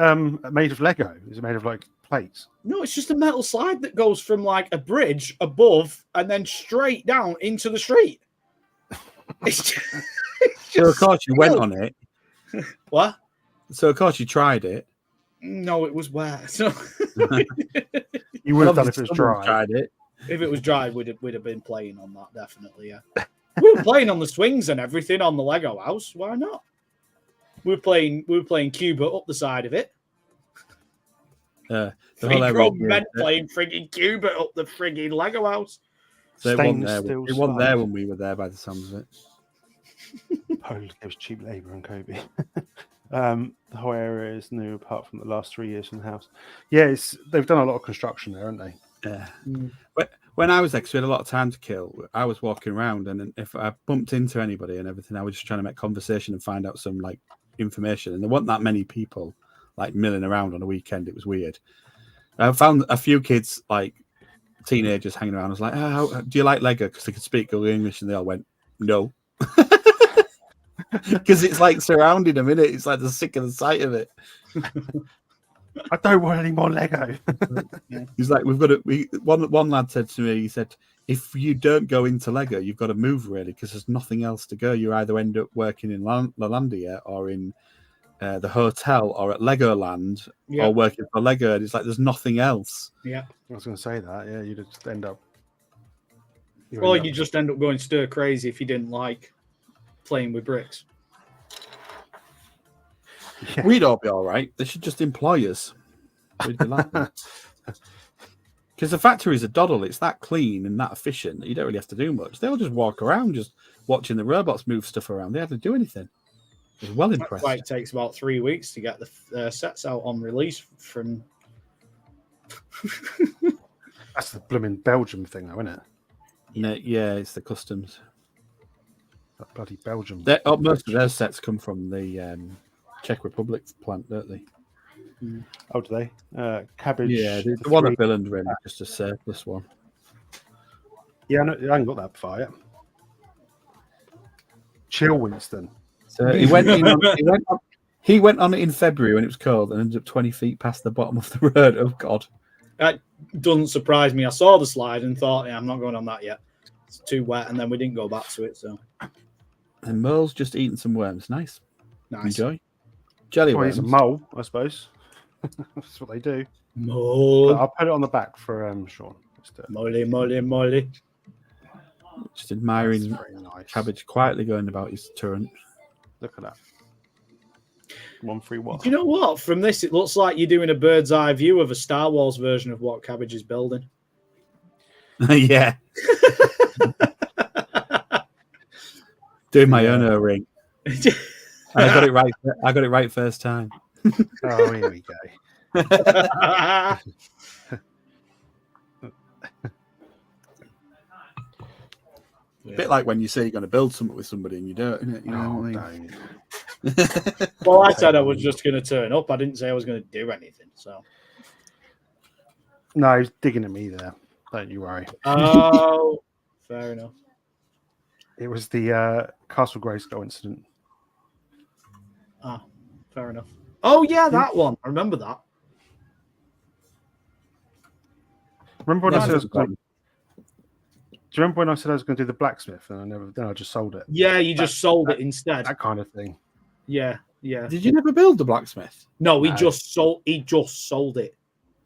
made of Lego? Is it made of like plates? No, it's just a metal slide that goes from like a bridge above and then straight down into the street. It's just, So of course you went on it. What? So of course you tried it. No, it was wet. So You would have done if it Obviously was someone dry. Tried it. if it was dry, we'd have been playing on that, definitely, yeah. We were playing on the swings and everything on the Lego house. Why not? We were playing Cuba up the side of it. The Three whole area grown was men weird. playing frigging Cuba up the frigging Lego house. So it wasn't Stainless there. steel It wasn't there slide. when we were there, by the sounds of it. Poland gives cheap labour and Kobe. The whole area is new apart from the last 3 years from the house. Yeah, they've done a lot of construction there, haven't they? Yeah. Mm. But when I was there, 'cause we had a lot of time to kill, I was walking around, and then if I bumped into anybody and everything, I was just trying to make conversation and find out some like information. And there weren't that many people like milling around on a weekend. It was weird. I found a few kids, like teenagers, hanging around. I was like, "Oh, do you like Lego?" Because they could speak good English, and they all went, "No." Because it's like surrounding them, innit? It's like they're sick of the sight of it. I don't want any more Lego. He's like, we've got to. One lad said to me, he said, if you don't go into Lego, you've got to move really because there's nothing else to go. You either end up working in Lalandia or in the hotel or at Legoland Yeah. or working for Lego. And it's like there's nothing else. Yeah. I was going to say that. Yeah, you'd just end up. you'd Or end you up- just end up going stir crazy if you didn't like playing with bricks. Yeah. We'd all be all right. They should just employ us. We'd be laughing. Because the factories are doddle. It's that clean and that efficient that you don't really have to do much. They'll just walk around just watching the robots move stuff around. They have to do anything. I was well That's impressed. why it takes about 3 weeks to get the sets out on release from. That's the blooming Belgium thing, though, isn't it? Yeah, it's the customs. That bloody Belgium. Most of their sets come from the Czech Republic plant, don't they? Oh, do they? Cabbage. Yeah, the the one three- at Billund really just a surplus one. Yeah, I haven't got that far yet. Chill, Winston. So he went he went on it in February when it was cold and ended up 20 feet past the bottom of the road. Oh God! That doesn't surprise me. I saw the slide and thought, yeah, I'm not going on that yet. It's too wet, and then we didn't go back to it. So And Mole's just eating some worms. Nice. nice. Enjoy. Jelly Well, worms. he's a mole, I suppose. That's what they do. But Mole, I'll put it on the back for Sean. Let's do it. mole. Just admiring That's very nice. Cabbage quietly going about his turret. Look at that. 131. Do you know what? From this, it looks like you're doing a bird's eye view of a Star Wars version of what Cabbage is building. Yeah, doing my own ring. And I got it right. I got it right first time. Oh, here we go. A bit like when you say you're going to build something with somebody and you don't, innit? You know Oh, what I mean? don't. Well, I said I was just going to turn up. I didn't say I was going to do anything. So, No, he's digging at me there. Don't you worry. oh, fair enough. It was the Castle Grayskull incident. Ah, fair enough. Oh yeah, that one. I remember that. Remember when I said I was Never going? Do you remember when I said I was going to do the blacksmith, and I just sold it? Yeah, you just sold it instead. That kind of thing. Yeah. Did you never build the blacksmith? No, he No. just sold. He just sold it.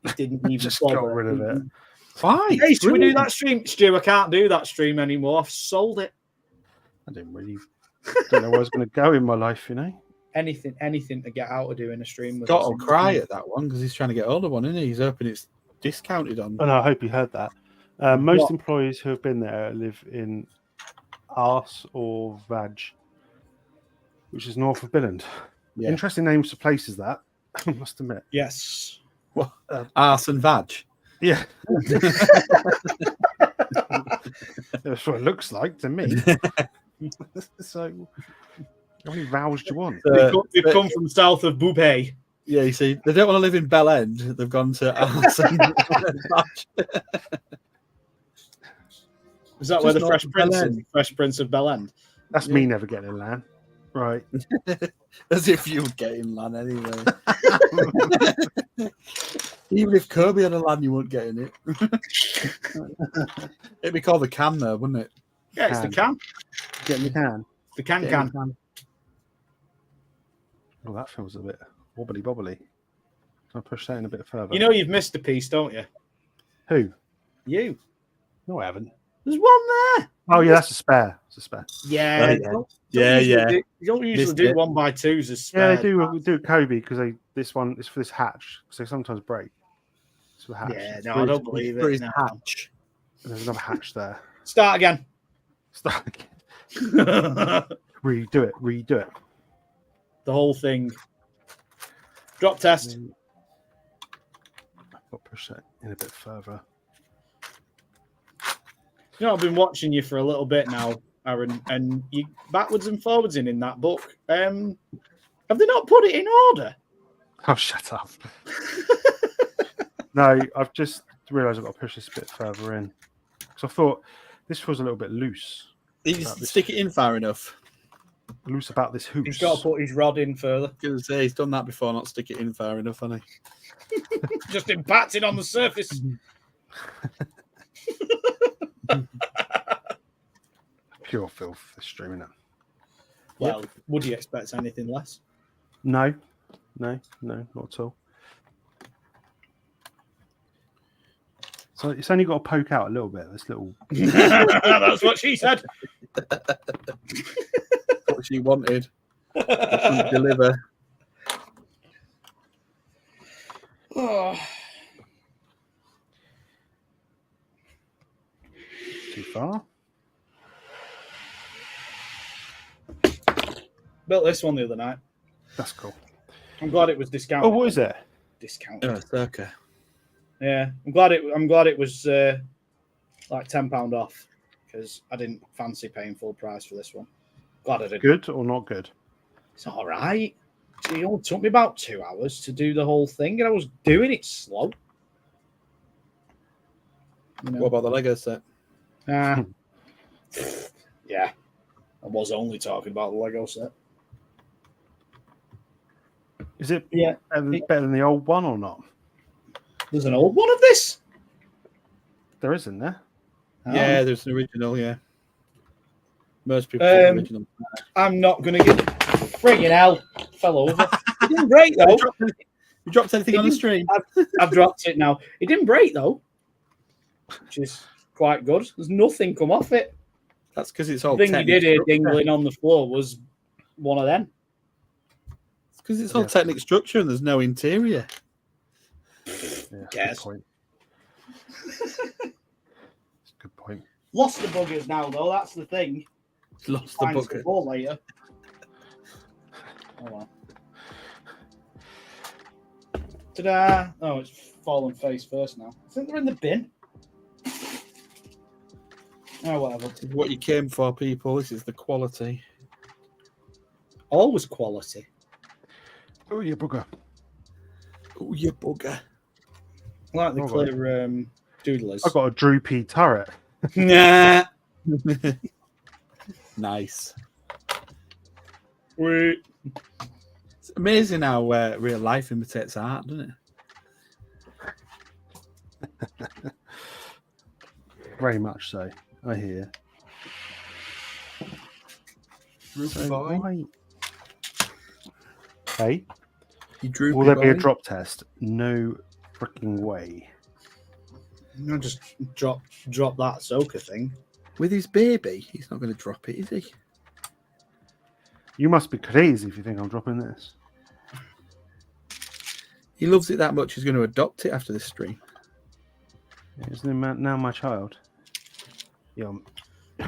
He didn't even Just bother. got rid of it. Why? Hey, should we do Brilliant. that stream, Stu? I can't do that stream anymore. I've sold it. I didn't really don't know where I was going to go in my life, you know. Anything to get out of doing a stream. With Scott us. will cry at that one because he's trying to get hold of one, isn't he? He's hoping it's discounted on. Oh, no, I hope you heard that. Most What? employees who have been there live in Ars or Vaj, which is north of Billund. Yeah. Interesting names for places, that I must admit. Yes. What? Arse and vag. Yeah, that's what it looks like to me. So, how many vowels do you want? They've come from south of Boubay. Yeah, you see, they don't want to live in Bell End. They've gone to Arse and Vag. Is that where the Just Fresh north of Bel Prince End. is? Fresh Prince of Bel End. That's me never getting in land. Right. As if you would get in land anyway. Even if Kirby had a land, you wouldn't get in it. It'd be called the Can, though, wouldn't it? Yeah, it's the can. Get in the can. The can. Get in the can. Oh, that feels a bit wobbly bobbly. Can I push that in a bit further? You know you've missed a piece, don't you? who? You. No, I haven't. There's one there. Oh, yeah, that's a spare. It's a spare. Yeah. Right, yeah, yeah. You don't usually Missed do it. 1x2s as Yeah, spare. they do. We do at Kobe because this one is for this hatch because they sometimes break. It's for the hatch. Yeah, no, I don't believe For it. his No. hatch. There's another hatch there. Start again. Start again. The Redo it. whole thing. Drop test. I'll push that in a bit further. You know, I've been watching you for a little bit now, Aaron, and you backwards and forwards in that book. Have they not put it in order? Oh, shut up. No, I've just realised I've got to push this a bit further in. Because I thought this feels a little bit loose. You just stick it in far enough. Loose about this hoop. He's got to put his rod in further. I was going to say, he's done that before, not stick it in far enough, hasn't he? Just impacted on the surface. Pure filth, this stream, innit? Well, would you expect anything less? No, not at all. So it's only got to poke out a little bit. This little. That's what she said. What she wanted. Couldn't deliver. Oh. Too far. Built this one the other night. That's cool. I'm glad it was discounted. Oh, what is it? Discounted. Circa. Yeah, I'm glad it was like £10 off because I didn't fancy paying full price for this one. Glad I did. Good or not good? It's all right. It only took me about 2 hours to do the whole thing, and I was doing it slow. You know? What about the Lego set? Yeah, I was only talking about the Lego set. Is it Yeah, better than the old one or not? there's an old one of this. There isn't there? Yeah, there's an original, yeah. Most people say the original. I'm not going to get friggin' hell. Fell over. It didn't break though. You dropped anything on the stream? I've dropped it now. It didn't break though, which is quite good. There's nothing come off it. That's because it's all The thing you did here Technic dingling on the floor was one of them. because it's all Yeah. Technic structure and there's no interior. Yeah, Yes. good point. Good point. Lost the buggers now though. That's the thing. Lost the Find some bucket. more later. Oh well. Ta-da! Oh, it's fallen face first now. I think they're in the bin. Oh, whatever. This is what you came for, people. This is the quality. Always quality. Oh, you bugger. Oh, you bugger. I like the Oh, clear doodlers. I got a droopy turret. Nah. Nice. Wait. It's amazing how real life imitates art, doesn't it? Very much so. I hear. Droopy So boy. why? Hey, You droopy will there be a boy. drop test? No freaking way. No, just drop that Ahsoka thing. With his baby, he's not going to drop it, is he? You must be crazy if you think I'm dropping this. He loves it that much, he's going to adopt it after this stream. Isn't it now my child? Yeah.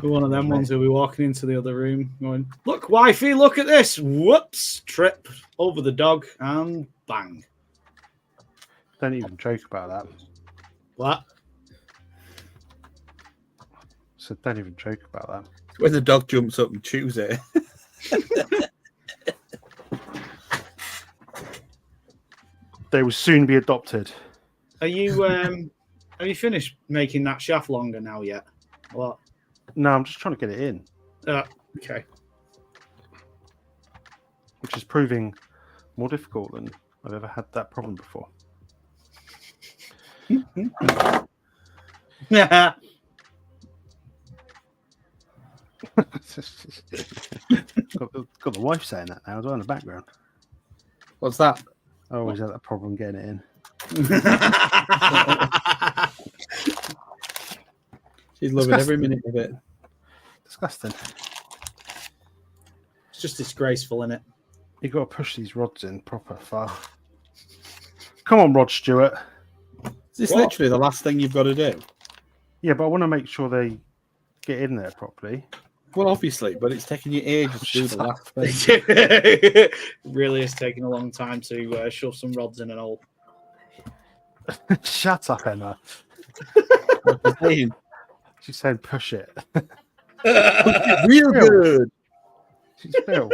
We're one of them ones who'll be walking into the other room going, "Look, wifey, look at this." Whoops, trip over the dog and bang. Don't even joke about that. What? So don't even joke about that. When the dog jumps up and chews it. They will soon be adopted. Are you have you finished making that shaft longer now yet? What? No, I'm just trying to get it in, Okay. which is proving more difficult than I've ever had that problem before. Yeah. got the wife saying that now as well in the background. What's that? I always had that problem getting it in. She's loving every minute of it. Disgusting. It's just disgraceful, isn't it? You got to push these rods in proper far. Come on, Rod Stewart. Is this What? literally the last thing you've got to do? Yeah, but I want to make sure they get in there properly. Well, obviously, but it's taking you ages to do Shut the up. last thing. Really is taking a long time to shove some rods in an hole. Shut up, Emma. Saying, She said push it. real Real. good. She's filth.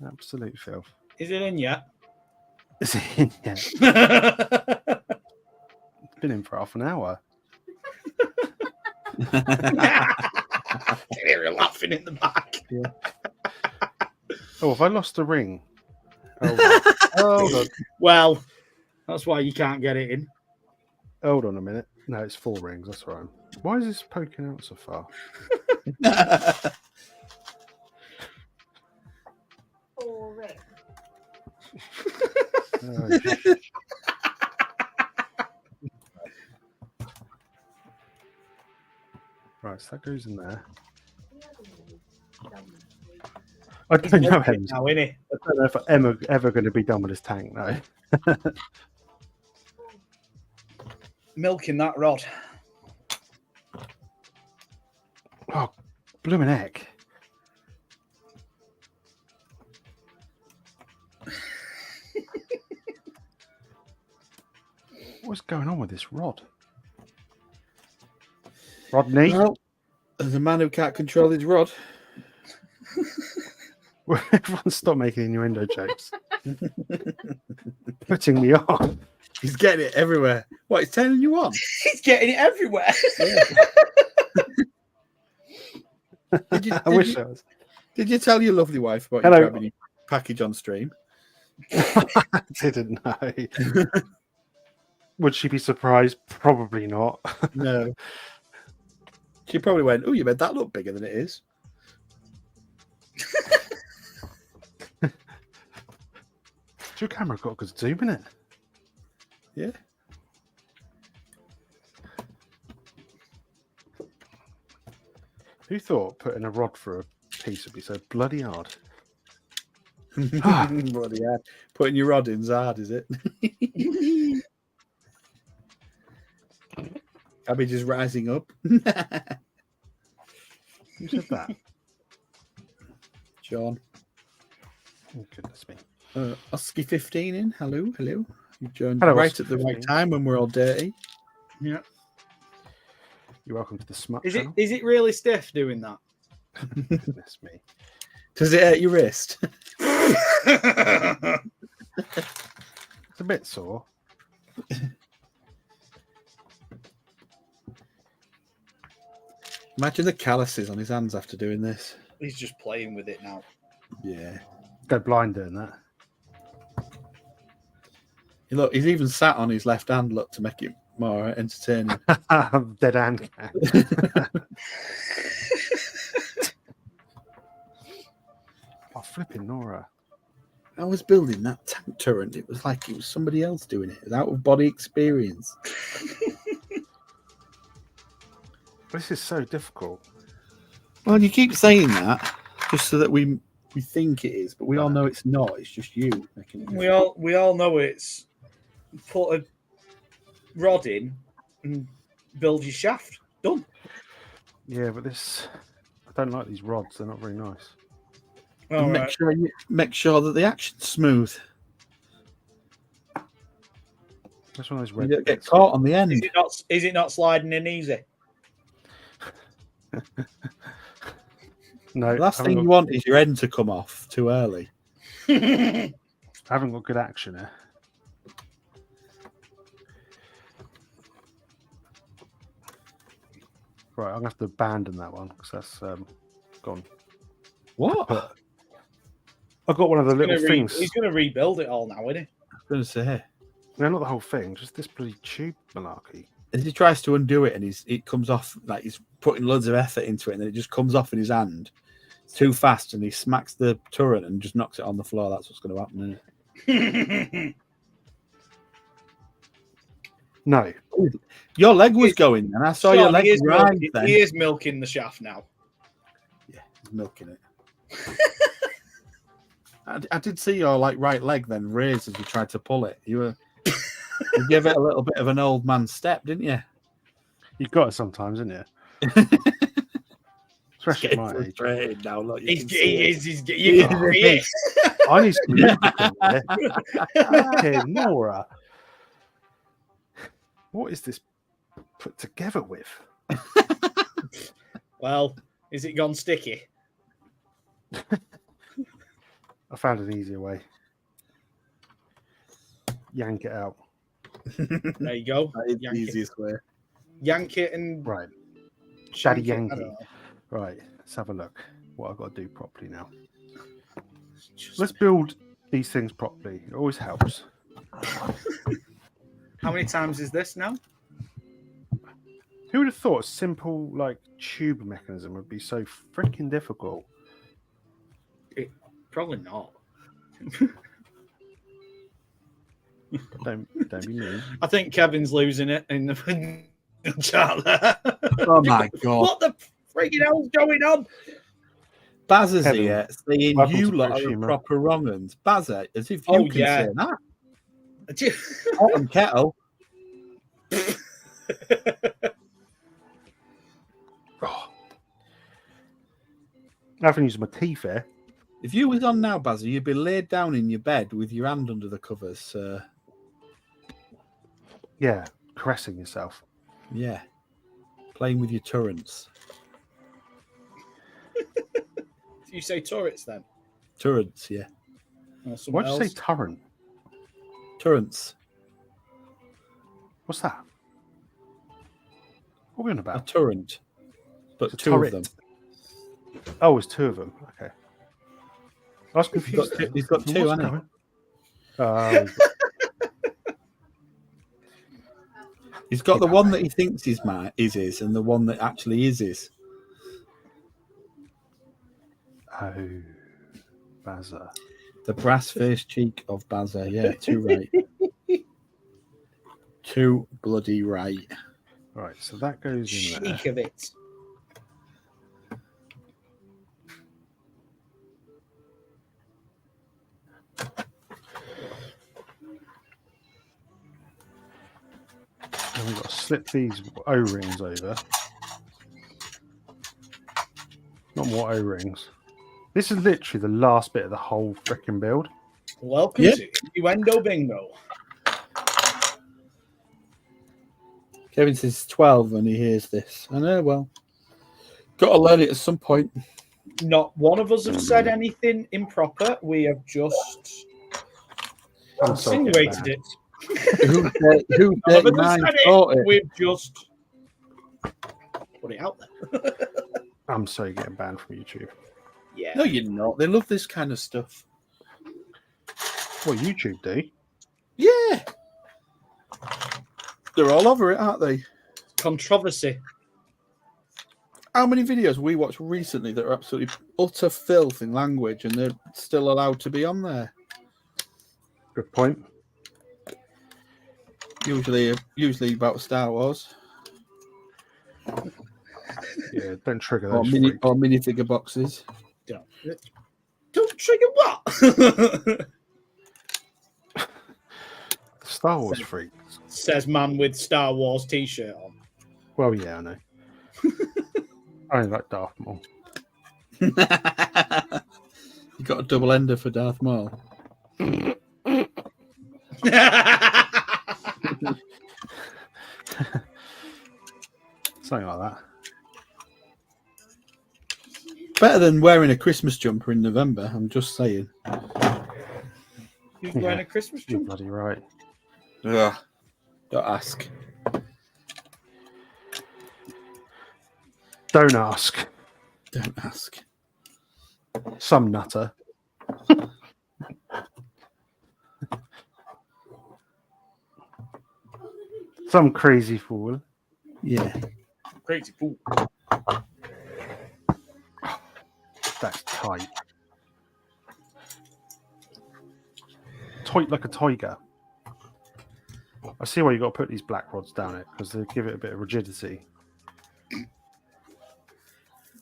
Absolute filth. Is it in yet? Is it in yet? It's been in for half an hour. I can hear her laughing in the back. Oh, have I lost a ring? Hold on. Well, that's why you can't get it in. Hold on a minute. No, it's 4 rings. That's right. Why is this poking out so far? Oh, right, so that goes in there. I don't know, Em. Now, innit? I don't know if I'm ever going to be done with this tank, no. Milking that rod. Oh, blooming heck. What's going on with this rod? Rodney? Well, as a man who can't control his rod. Everyone stop making innuendo jokes. Putting me off. He's getting it everywhere. What, he's turning you on? He's getting it everywhere. I wish I was. Did you tell your lovely wife about Hello. you grabbing your package on stream? I didn't know. Would she be surprised? Probably not. No. She probably went, "Oh, you made that look bigger than it is." Has your camera got a good zoom in it? Yeah. Who thought putting a rod through a piece would be so bloody hard? Bloody hell. Putting your rod in's hard, is it? Cabbage is rising up. Who said that? Sean. Oh, goodness me. Oski 15 in. Hello, hello. You joined Hello, right Oski at the right 15. time when we're all dirty. Yeah. You're welcome to the smut Is channel. it really stiff doing that? Goodness me. Does it hurt your wrist? It's a bit sore. Imagine the calluses on his hands after doing this. He's just playing with it now. Yeah. Go blind doing that. Look, he's even sat on his left hand, look, to make more entertaining. Dead hand can. Oh, flipping Nora. I was building that tank turret. It was like it was somebody else doing it. It was out of body experience. This is so difficult. Well, you keep saying that just so that we think it is, but we all know it's not. It's just you making it. We all know it's put a rod in and build your shaft. Done. Yeah, but this... I don't like these rods. They're not very nice. All And right. make sure that the action's smooth. That's one of those You red don't get bits. caught on the end. Is it not sliding in easy? No, The last I thing haven't you want is your end to come off too early. I haven't got good action here. Right, I'm going to have to abandon that one because that's gone. What? I But I've got one of the little things. He's going to rebuild it all now, isn't he? was going to say, No, not the whole thing, just this bloody tube malarkey. as he tries to undo it and it comes off, like he's putting loads of effort into it, and then it just comes off in his hand. It's too fast, and he smacks the turret and just knocks it on the floor. That's what's going to happen, isn't it? No, Your leg was going, and I saw your Sean, leg rise then. he is milking the shaft now. Yeah, he's milking it. I did see your right leg then raise as you tried to pull it. You gave it a little bit of an old man step, didn't you? you've got it sometimes, haven't you? Especially at Getting my age. frustrated now. Look, you He's can see it. you can see it. I need some music in there. Okay, Nora. What is this put together with? Well, is it gone sticky? I found an easier way. Yank it out. There you go. That is the Yank it. easiest way. Yank it and Right. shank Daddy it. I don't Yankee. know. Right. Let's have a look. What I've got to do properly now. Just- Let's build these things properly. It always helps. How many times is this now? Who would have thought a simple tube mechanism would be so freaking difficult? Probably not. Don't be mean. I think Kevin's losing it in the chat there. Oh my god. What the freaking hell's going on? Bazza's Kevin, here saying welcome you to lot British are humour. proper wrong uns. Bazza, as if you Oh, can yeah. say that. Hot and kettle. Oh. I haven't used my teeth here. If you was on now, Bazza, you'd be laid down in your bed with your hand under the covers. Yeah, caressing yourself. Yeah. Playing with your turrets. You say turrets then? Turrets, yeah. Or something Why'd you say else? torrent? Turrets. What's that? What are we on A about? turret. But It's a two turret. of them. Oh, it's two of them. Okay. I was He's confused. got two, What's hasn't he? going- He's got Keep the that one way. that he thinks is his, and the one that actually is his. Oh, Bazza. The brass faced cheek of Bazza. Yeah, too right. Too bloody right. Right, so that goes in there. Cheek of it. Then we've got to slip these O-rings over. Not more O-rings. This is literally the last bit of the whole freaking build. Welcome Yeah. to Innuendo Bingo. Kevin says 12 when he hears this. I know, well. Got to learn it at some point. Not one of us have said anything improper. We have just I'm sorry, get insinuated back. it. Who None of us have 39 said thought it. it? We've just put it out there. I'm sorry getting banned from YouTube. Yeah. No, you're not. They love this kind of stuff. What YouTube do? Yeah. They're all over it, aren't they? Controversy. How many videos we watched recently that are absolutely utter filth in language and they're still allowed to be on there? Good point. Usually about Star Wars Yeah, don't trigger or those freaks. minifigure boxes. Don't trigger what? Star Wars freaks. Says man with Star Wars t-shirt on. Well, yeah, I know. I only like Darth Maul. You got a double ender for Darth Maul. Something like that. Better than wearing a Christmas jumper in November. I'm just saying. Who's wearing a Christmas You're jumper? bloody right. Ugh. Don't ask. Don't ask. Don't ask. Some nutter. Some crazy fool. Yeah. Crazy fool. That's tight. Tight like a tiger. I see why you got to put these black rods down it because they give it a bit of rigidity.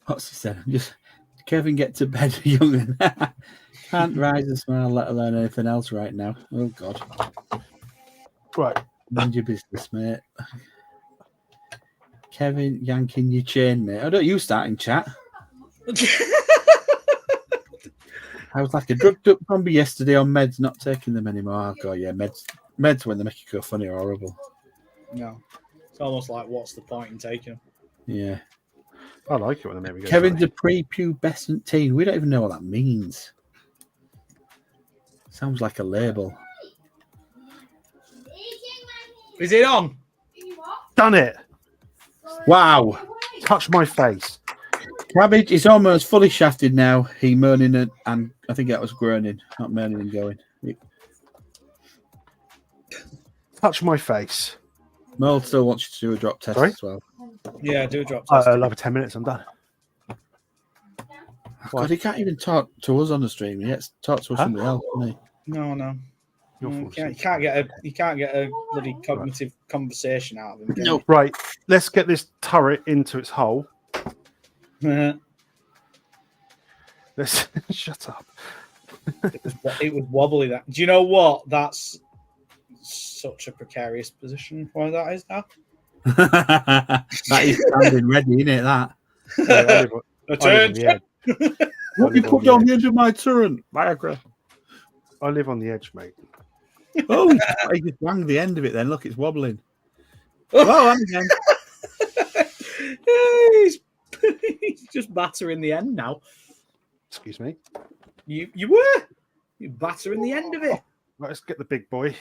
What's he said? Just Kevin, get to bed, young. Can't rise and smile, let alone anything else right now. Oh God. Right. Mind your business, mate. Kevin, yanking your chain, mate. Oh, don't you start in chat. I was like a drugged up zombie yesterday on meds, not taking them anymore. Oh God, yeah, meds when they make you go funny or horrible. No. It's almost like, what's the point in taking them? Yeah. I like it when they make me go Kevin's funny. a prepubescent teen. We don't even know what that means. Sounds like a label. Is it on? Done it. Wow. Touch my face. Cabbage is almost fully shafted now. He moaning and I think that was groaning, not moaning and going. Touch my face. Merle still wants you to do a drop test Sorry? as well. Yeah, do a drop test. Another 10 minutes, I'm done. God, he can't even talk to us on the stream. He has to talk to somebody else, doesn't he? No. You're You full of can't get a bloody cognitive conversation out of him. can No. Right, let's get this turret into its hole. you? Let's shut up. It was wobbly. That. Do you know what? That's such a precarious position where that is now. That is standing ready, isn't it? That. I live on Attention. the edge. What you put on the edge of my turret? Viagra. I live on the edge, mate. Oh, he just wanged the end of it then. Look, it's wobbling. Oh, and again. He's just battering the end now. Excuse me. You battering the end of it. Right, let's get the big boy.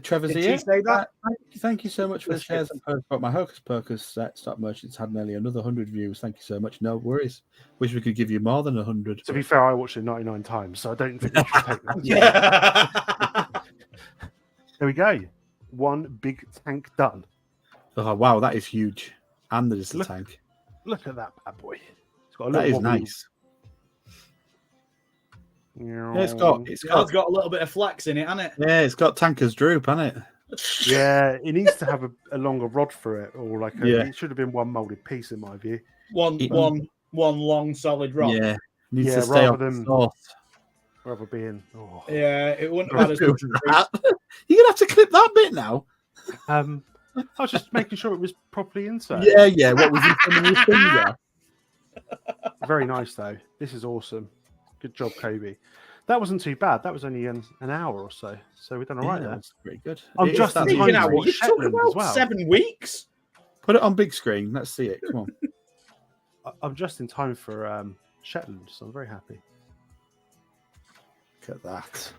Trevor's Did here. you say that? Thank you so much for the Let's shares and posts about my Hocus Pocus set. Stop merchants had nearly another 100 views. Thank you so much. No worries. Wish we could give you more than 100. To be fair, I watched it 99 times, so I don't think we should take that. There we go. One big tank done. Oh wow, that is huge. And there's the Look- tank. Look at that bad boy. It's got a That is little wobbly- nice. Yeah, it's got It's got a little bit of flex in it, hasn't it? yeah, it's got tanker's droop, hasn't it? Yeah, it needs to have a longer rod for it, or like Yeah. it should have been one molded piece in my view. One long solid rock. Yeah, needs Yeah, to stay rather on the than- sauce. Rather being. Oh. Yeah, it wouldn't have had as much. You're gonna have to clip that bit now. I was just making sure it was properly inserted. Yeah. What was in front of your finger? Very nice though. This is awesome. Good job, Kobe. That wasn't too bad. That was only an hour or so. So we've done all right Yeah, there. that's pretty good. I'm It is just that in Speaking time easy. to of, watch you took Shetland about as well. 7 weeks. Put it on big screen. Let's see it. Come on. I'm just in time for Shetland, so I'm very happy. Look at that.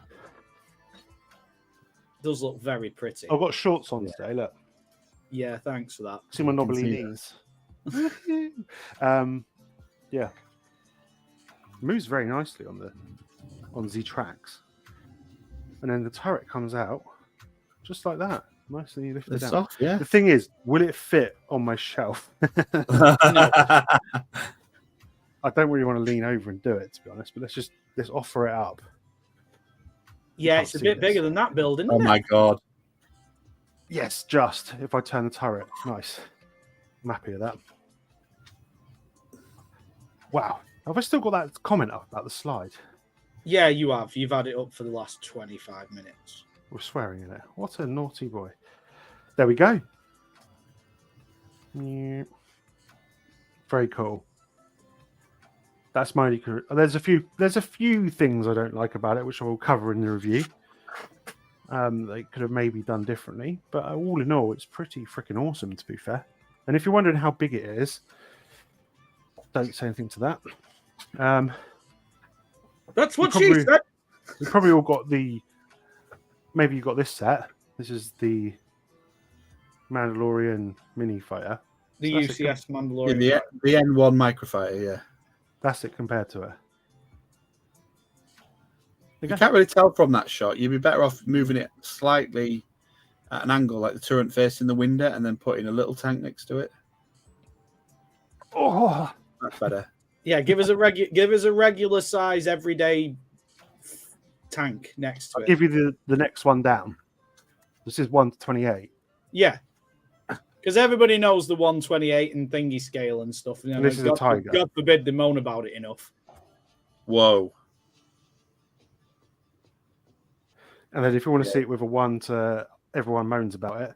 Does look very pretty. I've got shorts on today. Look, Yeah, thanks for that. see my knobbly see knees. Yeah, moves very nicely on the tracks, and then the turret comes out just like that. Nicely lifted It's down. off, yeah. The thing is, will it fit on my shelf? I don't really want to lean over and do it, to be honest. But let's offer it up. Yeah, can't it's a see bit this. bigger than that building, Oh isn't my it? god. Yes, just if I turn the turret. Nice. I'm happy with that. Wow. Have I still got that comment up about the slide? Yeah, you have. You've had it up for the last 25 minutes. We're swearing in it. What a naughty boy. There we go. Yeah. Very cool. That's my. There's a few things I don't like about it, which I will cover in the review. They could have maybe done differently, but all in all, it's pretty freaking awesome, to be fair. And if you're wondering how big it is, don't say anything to that. That's what You she said. We probably all got the. Maybe you got this set. This is the Mandalorian mini fighter. The So that's UCS Yeah, Mandalorian. the N1 microfighter, yeah. That's it compared to it. You can't really tell from that shot. You'd be better off moving it slightly at an angle, like the turret facing the window, and then putting a little tank next to it. Oh, That's better. Yeah, give us a regular size everyday tank next to I'll it. give you the next one down. This is 1/28. Yeah. Because everybody knows the 128 and thingy scale and stuff. You know, This is a Tiger. God forbid they moan about it enough. Whoa. And then if you want to see it with a 1 to everyone moans about it.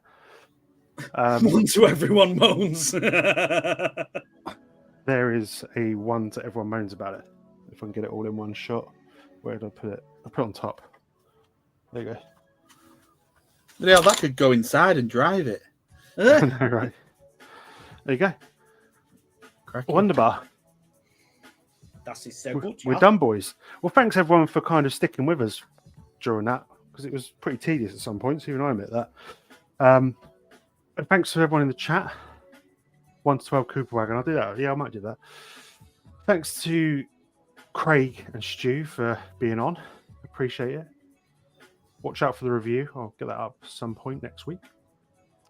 One to everyone moans. There is a 1 to everyone moans about it. If I can get it all in one shot. Where did I put it? I put it on top. There you go. Yeah, that could go inside and drive it. Right. There you go. Cracking. Wonderbar. That's his so We're, good. we're done, boys. Well, thanks everyone for kind of sticking with us during that because it was pretty tedious at some points. Even I admit that. And thanks to everyone in the chat. 1 to 12 Cooper Wagon. I'll do that. Yeah, I might do that. Thanks to Craig and Stu for being on. Appreciate it. Watch out for the review. I'll get that up some point next week.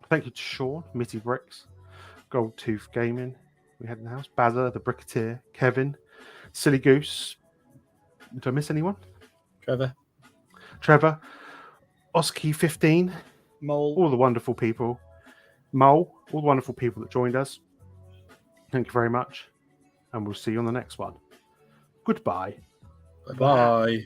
Thank you to Sean, Mitty Bricks, Gold Tooth Gaming, we had in the house, Bazza, the Bricketeer, Kevin, Silly Goose. Did I miss anyone? Trevor, Oski15, Mole. all the wonderful people, Mole, all the wonderful people that joined us. Thank you very much, and we'll see you on the next one. Goodbye. Bye-bye.